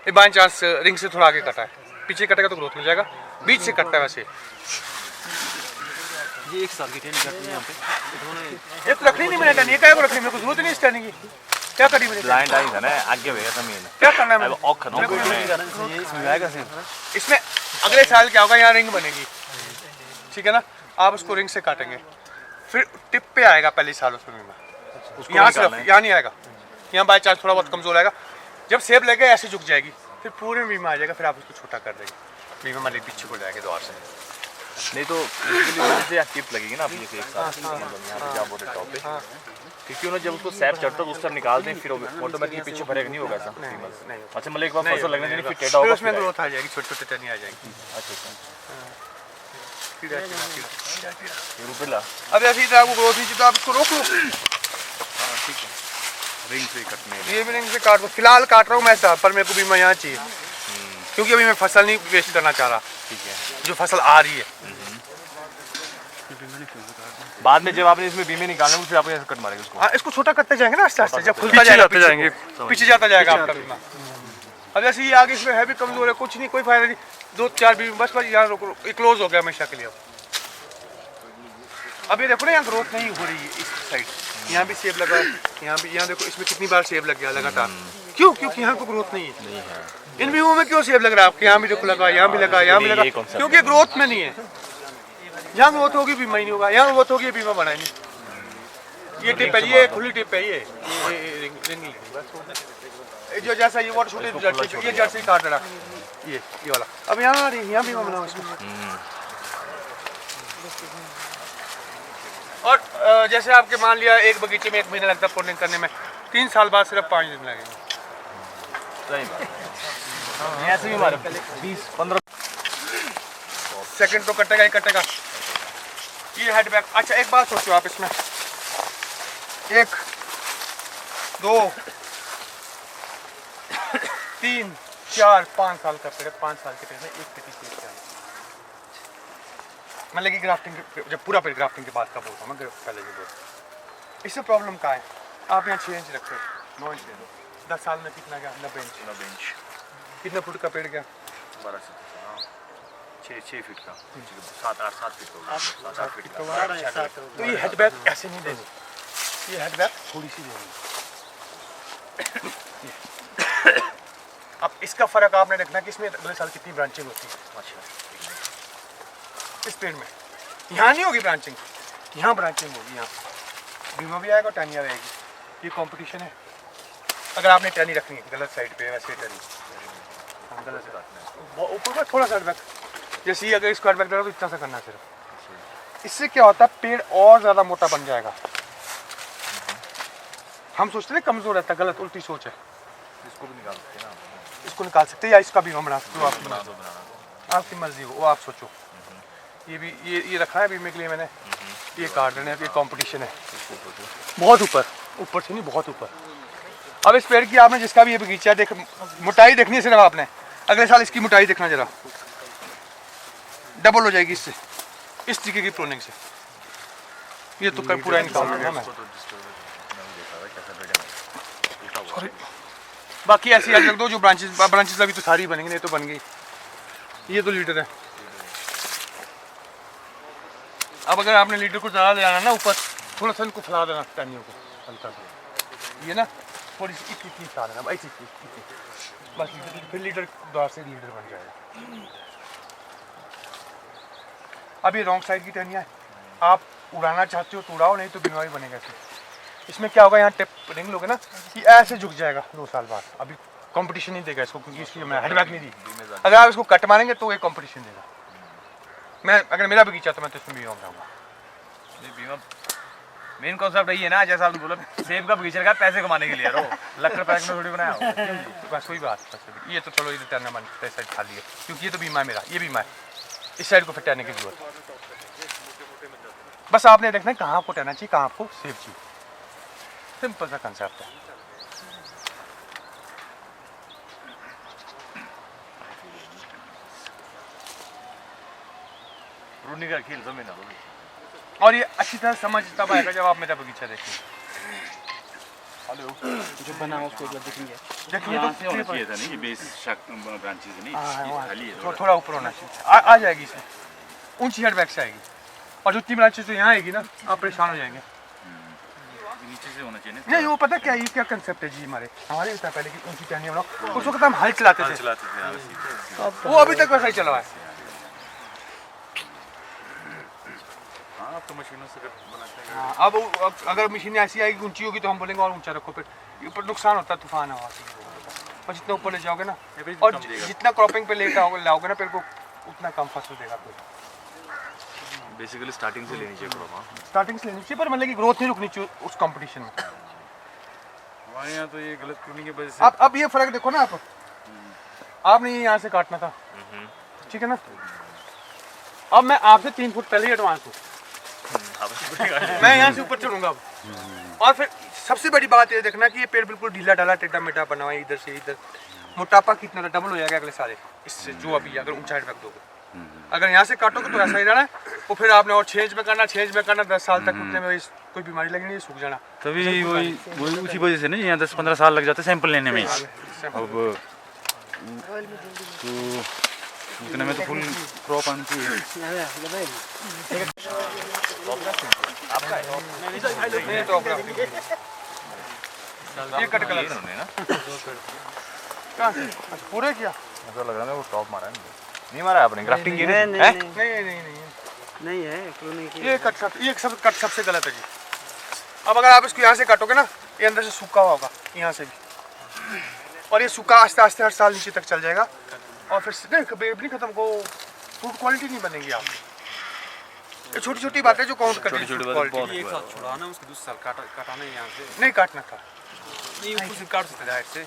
ये बाई चांस रिंग से थोड़ा आगे कटा है, पीछे कटेगा तो ग्रोथ मिल जाएगा, बीच से कटता है वैसे। ये 1 साल की ट्रेनिंग करती है यहाँ पे इन्होंने। ये तो रखनी नहीं मैंने, ये क्या रखनी, मेरे को जरूरत नहीं इस टर्निंग की, क्या करी मैंने, ब्लाइंड आइज है ना आगे वे जमीन क्या करना है मैंने? ऑक नो ये इसमें आएगा सिर्फ इसमें अगले साल क्या होगा, यहाँ रिंग बनेगी, ठीक है ना, आप उसको रिंग से काटेंगे, फिर टिप पे आएगा पहले साल उसमें बीमा, यहाँ सिर्फ यहाँ नहीं आएगा, यहाँ बाई चांस थोड़ा बहुत कमजोर आएगा, जब सेब लगे ऐसे झुक जाएगी, फिर पूरे में बीमा आ जाएगा, फिर आप उसको छोटा कर देंगे, बीमा मालिक पीछे को जाएंगे द्वार से। नहीं तो बेसिकली वजह से टिप लगेगी ना अपनी से एक साथ यहाँ पे जा बोले टॉप पे, क्योंकि उन्होंने जब उसको सैप चढ़ता है उस टाइम निकाल दें फिर ऑटोमेटिकली पीछे भरेगा, नहीं होगा ऐसा। नहीं अच्छा मतलब एक बार फसल लगने देनी फिर टेढ़ा फिर होगा, उसमें ग्रोथ आ जाएगी, छोटे छोटे टनी आ जाएगी। ये रुपये अब ऐसे ही आपको ग्रोथ नहीं तो आप इसको रोक लो, ठीक है रिंग से कटने ये भी रिंग से काट दो, फिलहाल काट रहा हूँ मैं साहब, पर मेरे को बीमा यहाँ चाहिए, क्योंकि अभी मैं फसल नहीं वेस्ट करना चाह रहा, ठीक है। जो फसल आ रही है। बाद में जब आपने इसमें बीमे निकालने फिर आप ऐसे कट मारेंगे उसको। हाँ, इसको छोटा करते जाएंगे ना आस्ते आस्ते, जब खुलता पीछे जाएगा जाते जाएंगे। पीछे जाता जाएगा आपका बीमा। अब जैसे ये आगे इसमें है भी कमजोर है, कुछ नहीं, कोई फायदा नहीं, 2-4 बीमा बस यहाँ रोको, ये क्लोज हो गया हमेशा के लिए। अब ये देखो ना, यहाँ ग्रोथ नहीं हो रही है इस साइड, यहाँ भी सेब लगा है, यहाँ भी, यहाँ देखो इसमें कितनी बार सेब लग गया लगातार, क्यों? क्योंकि यहाँ को ग्रोथ नहीं है। इन बीमों में क्यों सेब लग रहा है आपके, यहाँ भी देखो लगा, यहाँ भी लगा, यहाँ भी लगा, क्योंकि ग्रोथ में नहीं है। यहाँ ग्रोथ होगी बीमा ही नहीं होगा, यहाँ ग्रोथ होगी बीमा बनाए नहीं। ये टिप है, ये खुली टिप है, ये रिंग जो जैसा ये वाटर शूट जर्सी, ये जर्सी काट रहा, ये वाला। अब यहाँ बीमा बनाओ इसमें। और जैसे आपके मान लिया एक बगीचे में 1 महीना लगता है प्रूनिंग करने में, 3 साल बाद सिर्फ 5 दिन लगेंगे। सही बात ऐसे भी हमारे 20-15 सेकंड तो कटेगा ही कटेगा। ये हेड बैक, अच्छा एक बात सोचो आप, इसमें 1 2 3 4 5 साल का पेड़, 5 साल के पेड़ में 1 पेटी सेब चाहिए। मतलब कि ग्राफ्टिंग जब पूरा पेड़ ग्राफ्टिंग के बाद का बोलता हूँ मैं, पहले भी बोल, इससे प्रॉब्लम कहाँ है? आप यहाँ 6 इंच रखते हो, 9 इंच दे दो, 10 साल में कितना गया? 90 इंच। कितने फुट का पेड़ गया? 6 फीट का, 7-8 फीट का, 7-8 फीट का। तो ये हेड बैक ऐसे नहीं देनी, ये हेड बैक थोड़ी सी देनी। अब इसका फर्क आपने देखना कि इसमें अगले साल कितनी ब्रांचिंग होती है। अच्छा इस पेड़ में यहाँ नहीं होगी ब्रांचिंग, यहाँ ब्रांचिंग होगी, यहाँ बीमा भी आएगा, टहनिया रहेगी। ये कंपटीशन है। अगर आपने टहनी रखनी है गलत साइड पे, वैसे टहनी गलत से ऊपर का थोड़ा सा बैक, जैसे ये अगर इसको बैक डालो तो इतना सा करना सिर्फ। इससे क्या होता है, पेड़ और ज़्यादा मोटा बन जाएगा। हम सोचते हैं कमज़ोर रहता, गलत उल्टी सोच है। इसको भी निकाल सकते हैं ना, इसको निकाल सकते हैं या इसका बीमा बना सकते हो, आपकी मर्जी हो, वो आप सोचो। ये भी ये रखा है बीमे के लिए मैंने, ये काट देना है, ये कंपटीशन है बहुत ऊपर, ऊपर से नहीं बहुत ऊपर। अब इस पेड़ की आपने जिसका भी ये बगीचा देख, मोटाई देखनी है सिर्फ आपने, अगले साल इसकी मोटाई देखना जरा, डबल हो जाएगी इससे, इस तरीके की प्रूनिंग से। ये तो कर पूरा इनका होगा मैं, बाकी ऐसी रख दो जो ब्रांचेस अभी तो सारी बनेंगी, नहीं तो बन गई। ये तो लीडर है। अब अगर आपने लीडर को ज़्यादा ले आना ना ऊपर, थोड़ा सा इनको फैला देना टहनियों को हल्का सा, ये ना थोड़ी सी इतनी फैला देना, ऐसी बस, फिर लीडर द्वार से लीडर बन जाएगा। अब ये रॉन्ग साइड की टहनियाँ है, आप उड़ाना चाहते हो तो उड़ाओ, नहीं तो बीमारी बनेगा इसमें क्या होगा, यहाँ टिप रिंग लोगे ना, ये ऐसे झुक जाएगा 2 साल बाद। अभी कंपटीशन नहीं देगा इसको, क्योंकि इसलिए मैं हेडबैक नहीं दी। अगर आप इसको कट मारेंगे तो ये कंपटीशन देगा। मैं अगर मेरा बगीचा तो मैं तो इसमें बीमा बनाऊंगा। बीमा मेन कॉन्सेप्ट यही है ना, जैसा आपने बोला सेब का बगीचा लगा पैसे कमाने के लिए, लक्कड़ पैक में थोड़ी बनाया हो। बस वही बात। ये तो चलो, ये तो टहना मन साइड खाली है, क्योंकि ये तो बीमा है मेरा, ये बीमा है, इस साइड को फिर टहने की जरूरत है। बस आपने देखना है कहाँ आपको टहना चाहिए, कहाँ आपको सेब चाहिए, सिंपल सा कंसेप्ट है। प्रूनिंग का खेल समझ ना दो और ये अच्छी तरह समझ तब आएगा जब आप मेरा बगीचा देखेंगे। जो बना उसको एक बार देखेंगे। देखिए यहाँ तो से होना चाहिए था नहीं, ये बेस ब्रांचेस नहीं, ये खाली है थोड़ा। थोड़ा ऊपर होना चाहिए। आ जाएगी इसमें, ऊंची हेड बैक से आएगी। और जितनी ब्रांचेस तो यहाँ आएगी ना, आप परेशान हो जाएंगे। नीचे से होना चाहिए ना। नहीं वो पता क्या है, ये क्या कंसेप्ट है जी हमारे होता है पहले की ऊंची टहनियाँ बनाओ, उस वक्त हम हल चलाते थे, चलाते थे हाँ, सीधे। वो अभी तक वैसा ही चला हुआ है। हाँ, अब तो मशीनों से बनाते हैं। हाँ, अब अगर मशीन ऐसी आएगी ऊंची होगी तो हम बोलेंगे और ऊंचा रखो, फिर ऊपर नुकसान होता है तूफान हवा से। और जितना ऊपर ले जाओगे ना, और जितना क्रॉपिंग पे लेकर लाओगे ना, फिर को उतना कम फसल देगा। फिर बेसिकली स्टार्टिंग से लेनी चाहिए क्रॉप। हाँ, स्टार्टिंग से लेनी चाहिए, पर मतलब कि ग्रोथ नहीं रुकनी चाहिए उस कंपटीशन में। हमारे यहाँ तो ये गलत प्रूनिंग की वजह से अब ये फर्क देखो ना, आपने ये यहाँ से काटना था, ठीक है ना। अब मैं आपसे 3 फुट पहले ही एडवांस हूँ, मैं यहाँ से ऊपर चढ़ूंगा अब। और फिर सबसे बड़ी बात ये देखना कि ये पेड़ बिल्कुल ढीला ढाला टेढ़ा मेढ़ा बना हुआ है, इधर से इधर मोटापा कितना डबल हो जाएगा अगले सारे इससे, जो अभी अगर ऊंचाई रख दोगे। अगर यहाँ से काटोगे तो ऐसा ही रहना है, और फिर आपने और चेंज में करना 10 साल तक उतने में कोई बीमारी लगनी नहीं, सूख जाना। तभी वही उसी वजह से नहीं, यहाँ 10-15 साल लग जाते सैंपल लेने में। अब तो उतने में तो फुल क्रॉप आनी चाहिए। नहीं तो ये कट कलर ना कहाँ से? अच्छा, पूरे किया? मुझे लग रहा है वो टॉप मारा है, नहीं मारा है आपने, ग्राफ्टिंग की नहीं, नहीं नहीं, नहीं नहीं है, प्रूनिंग की। ये कट सबसे गलत है जी। अब अगर आप इसको यहाँ से काटोगे ना, ये अंदर से सूखा हुआ होगा यहाँ से भी, और ये सूखा आस्ते आस्ते हर साल नीचे तक चल जाएगा, और फिर नहीं खत्म को फ्रूट क्वालिटी नहीं बनेगी। आप ये छोटी छोटी बातें जो काउंट करती हैं, छोटी fruit बातें quality। बहुत एक साथ छुड़ाना, उसके दूसरे साल काटाना यहाँ से नहीं काटना था, नहीं, ऊपर से काट सकते डायरेक्ट से।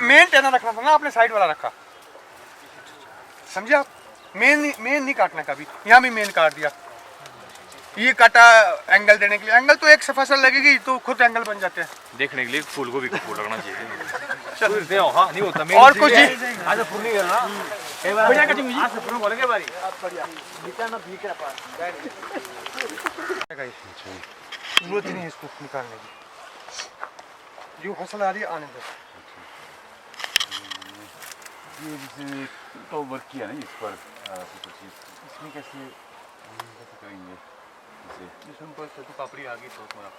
मेन टेना रखना था ना, आपने साइड वाला रखा, समझे आप। मेन नहीं काटना कभी, यहाँ भी मेन काट दिया। ये काटा एंगल देने के लिए, एंगल तो एक से फसल लगेगी तो खुद एंगल बन जाते हैं। देखने के लिए फूल को भी फूल लगना चाहिए। हाँ, नहीं होता और कुछ जी आज प्रूनिंग करना बढ़िया कटिंग जी। आज से प्रूनिंग बोलेंगे बारी जरूरत ही नहीं है इसको निकालने की, जो फसल आ रही है आने दो। ये जैसे तो वर्क किया ना इस पर इसमें कैसे करेंगे इसे? सिंपल से तो पापड़ी आ गई तो थोड़ा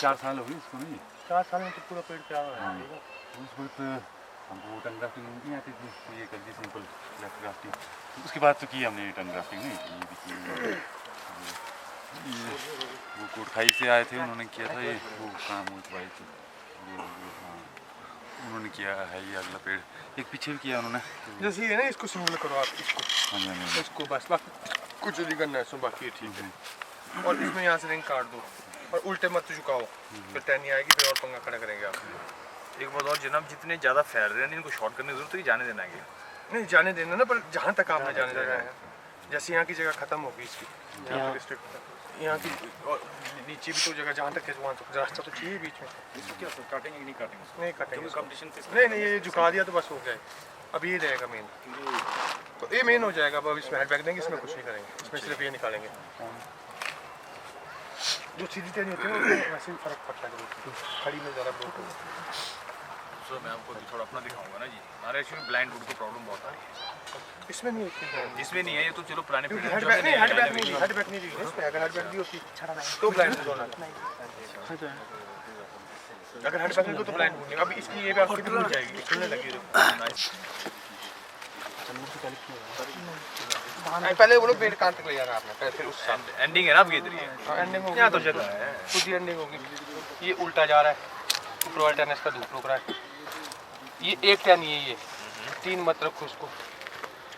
4 साल हो गए इसको नहीं? 4 साल में तो पूरा पेड़ क्या है। उस वक्त हमको टन ग्राफ्टिंग नहीं आती थी, तो ये कर दी सिंपल लेफ्ट ग्राफ्टिंग। उसके बाद तो की हमने टन ग्राफ्टिंग नहीं की। ये वो कोटखाई से आए थे, उन्होंने किया था ये, वो काम हुई भाई थी हाँ, उन्होंने किया है ये अगला पेड़, एक पीछे भी किया उन्होंने। जैसे ये ना, इसको सिंगल करो आप, इसको हाँ जी, हाँ जी। इसको बस कुछ नहीं करना है इसमें, बाकी ये ठीक है। और इसमें यहाँ से रिंग काट दो, और उल्टे मत झुकाओ, फिर टहनी आएगी, फिर और पंगा खड़ा करेंगे आप। एक बात और, जनाब जितने ज़्यादा फैल रहे हैं इनको शॉर्ट करने की जरूरत है, जाने देना है। नहीं जाने देना ना, पर जहाँ तक आपने जाने देना है, जैसे यहाँ की जगह खत्म होगी इसकी, यहाँ तक स्ट्रिक्ट, यहाँ की और नीचे भी तो जगह जहाँ तक है वहाँ तक रास्ता तो चाहिए बीच में। क्या काटेंगे कि नहीं काटेंगे? नहीं काटेंगे इसको। कंपटीशन नहीं ये झुका दिया तो बस हो गया। अब ये रहेगा मेन, तो ये मेन हो जाएगा। अब इसमें हेड बैग देंगे, इसमें कुछ नहीं करेंगे, इसमें सिर्फ ये निकालेंगे। जो सीधी टहनी होती है ना, उसमें वैसे ही फर्क पड़ता है, खड़ी में ज़्यादा ग्रोथ होती है। सो मैं आपको थोड़ा अपना दिखाऊंगा ना जी, हमारे एक्चुअली ब्लाइंड रूट की प्रॉब्लम बहुत आ रही है। इसमें नहीं होती, जिसमें नहीं है ये तो चलो पुराने क्योंकि पीढ़ी हेड बैग नहीं, हेड बैग नहीं दी है इसमें। अगर हेड बैग दी होती तो ब्लाइंड होना, अगर हेड बैग नहीं तो ब्लाइंड होनी। अब इसकी ये भी आपकी भी हो जाएगी, खुलने लगी पहले वो लोग पेड़ काट के ले जाना आपने, पहले फिर उस एंडिंग है ना आपकी इधर ही। एंडिंग होगी, यहाँ तो जगह है, खुद ही एंडिंग होगी। ये उल्टा जा रहा है, ऊपर वाला टेनिस का धूप रोक रहा है। ये एक टहनी है, ये 3 मत रखो उसको।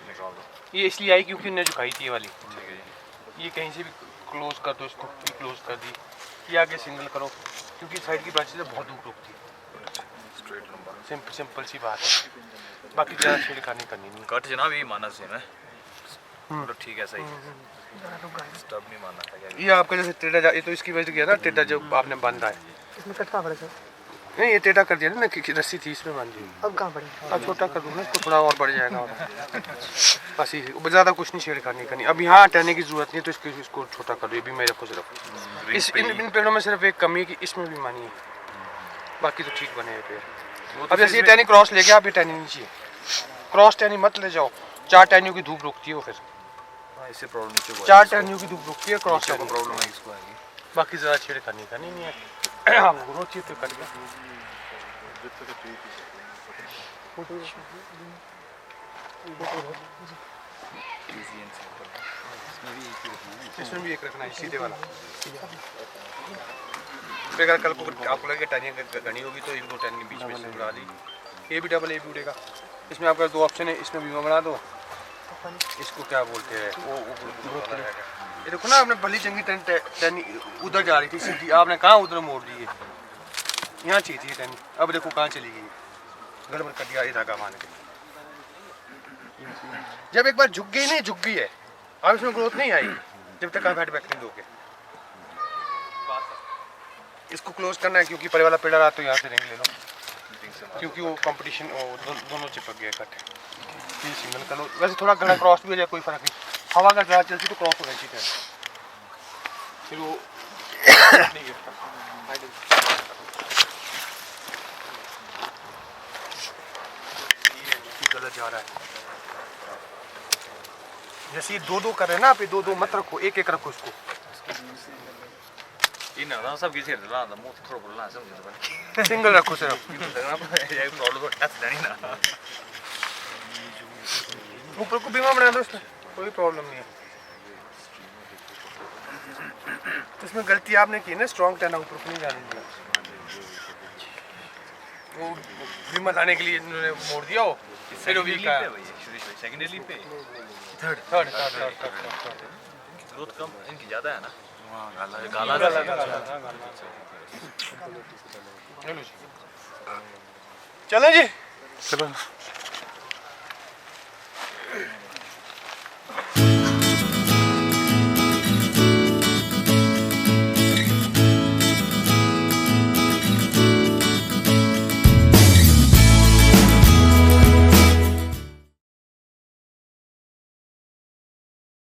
निकाल दो। ये इसलिए आई क्योंकि उन्हें झुकाई थी ये वाली। ठीक है जी। ये कहीं से भी क्लोज कर दो, इसको भी क्लोज कर दी। ये आगे सिंगल करो, क्योंकि साइड की ब्रांचेस बहुत धूप रोकती है। Straight number. सिंपल सी बात है, बाकी ज़्यादा छेड़खानी करनी नहीं। कट जनाब यही माना सेम है, मतलब ठीक है, सही है, स्टब नहीं मानना था क्या। ये आपका जैसे टेढ़ा ये तो इसकी वजह से किया ना, टेढ़ा जो आपने बांधा है। इसमें कट कहाँ पड़ेगा? नहीं ये टेढ़ा कर दिया ना कि रस्सी थी इसमें बांध दी। अब कहाँ बढ़े? अब छोटा कर दूँ ना इसको, थोड़ा और बढ़ जाएगा और बस ही ज़्यादा कुछ नहीं छेड़खानी करनी। अब यहाँ हटाने की जरूरत नहीं, तो इसको छोटा कर दो। ये भी मैं रखो सिर्फ इन पेड़ों में सिर्फ एक कमी है कि इसमें भी मानी है, बाकी तो ठीक बने हैं पेड़। अब जैसे ये टहनी क्रॉस ले गया, आप ये टहनी नीचे क्रॉस टहनी मत ले जाओ, 4 टहनियों की धूप रुकती है वो, फिर इससे प्रॉब्लम नीचे 4 टहनियों की धूप रुकती है क्रॉस टहनी, प्रॉब्लम है इसको आएगी। बाकी ज़्यादा छेड़खानी करनी नहीं है। आप ग्रोथ चाहिए तो कर लो। इसमें भी एक रखना है सीधे वाला। फिर अगर कल को आपको लगे टहनियाँ घनी होगी तो 1-2 टहनी बीच में से उड़ा दी, ये भी डबल, ये भी उड़ेगा। इसमें आपका 2 ऑप्शन है, इसमें बीमा बना दो, इसको क्या बोलते हैं वो ये देखो ना, आपने भली चंगी टहनी उधर जा रही थी सीधी, आपने कहाँ उधर मोड़ दी है, यहाँ चाहिए थी टहनी। अब देखो कहाँ चली गई, गड़बड़ कर दिया ये धागा मान के। जब एक बार झुक गई नहीं, झुक गई है, अब इसमें ग्रोथ नहीं आएगी जब तक आप हेड बैक नहीं दोगे। इसको क्लोज करना है क्योंकि परे वाला पेड़ रहा तो यहाँ से रिंग ले लो, क्योंकि वो कंपटीशन दोनों चिपक गए कट। ये सिंगल कर लो, वैसे थोड़ा गला क्रॉस भी हो जाए कोई फर्क नहीं, हवा का ज़्यादा चलती तो क्रॉस हो जाए ठीक है, फिर वो नहीं गिरता। गलत जा रहा है, जैसे ये 2-2 कर रहे हैं ना आप, ये 2-2 मत रखो, 1-1 रखो इसको। इन ना सब किसी रहा था मुंह थोड़ा बोलना समझ तो सिंगल रखो सिर्फ, ये प्रॉब्लम तो टच नहीं ना। ऊपर को बीमा बना दो, इसमें कोई प्रॉब्लम नहीं है। इसमें गलती आपने की ना, स्ट्रॉन्ग टहना ऊपर को नहीं जाने दिया, वो बीमा लाने के लिए इन्होंने मोड़ दिया हो, फिर वो वीक का सेकंड लीफ पे थर्ड ग्रोथ कम इनकी ज़्यादा है ना। चलो जी। चलो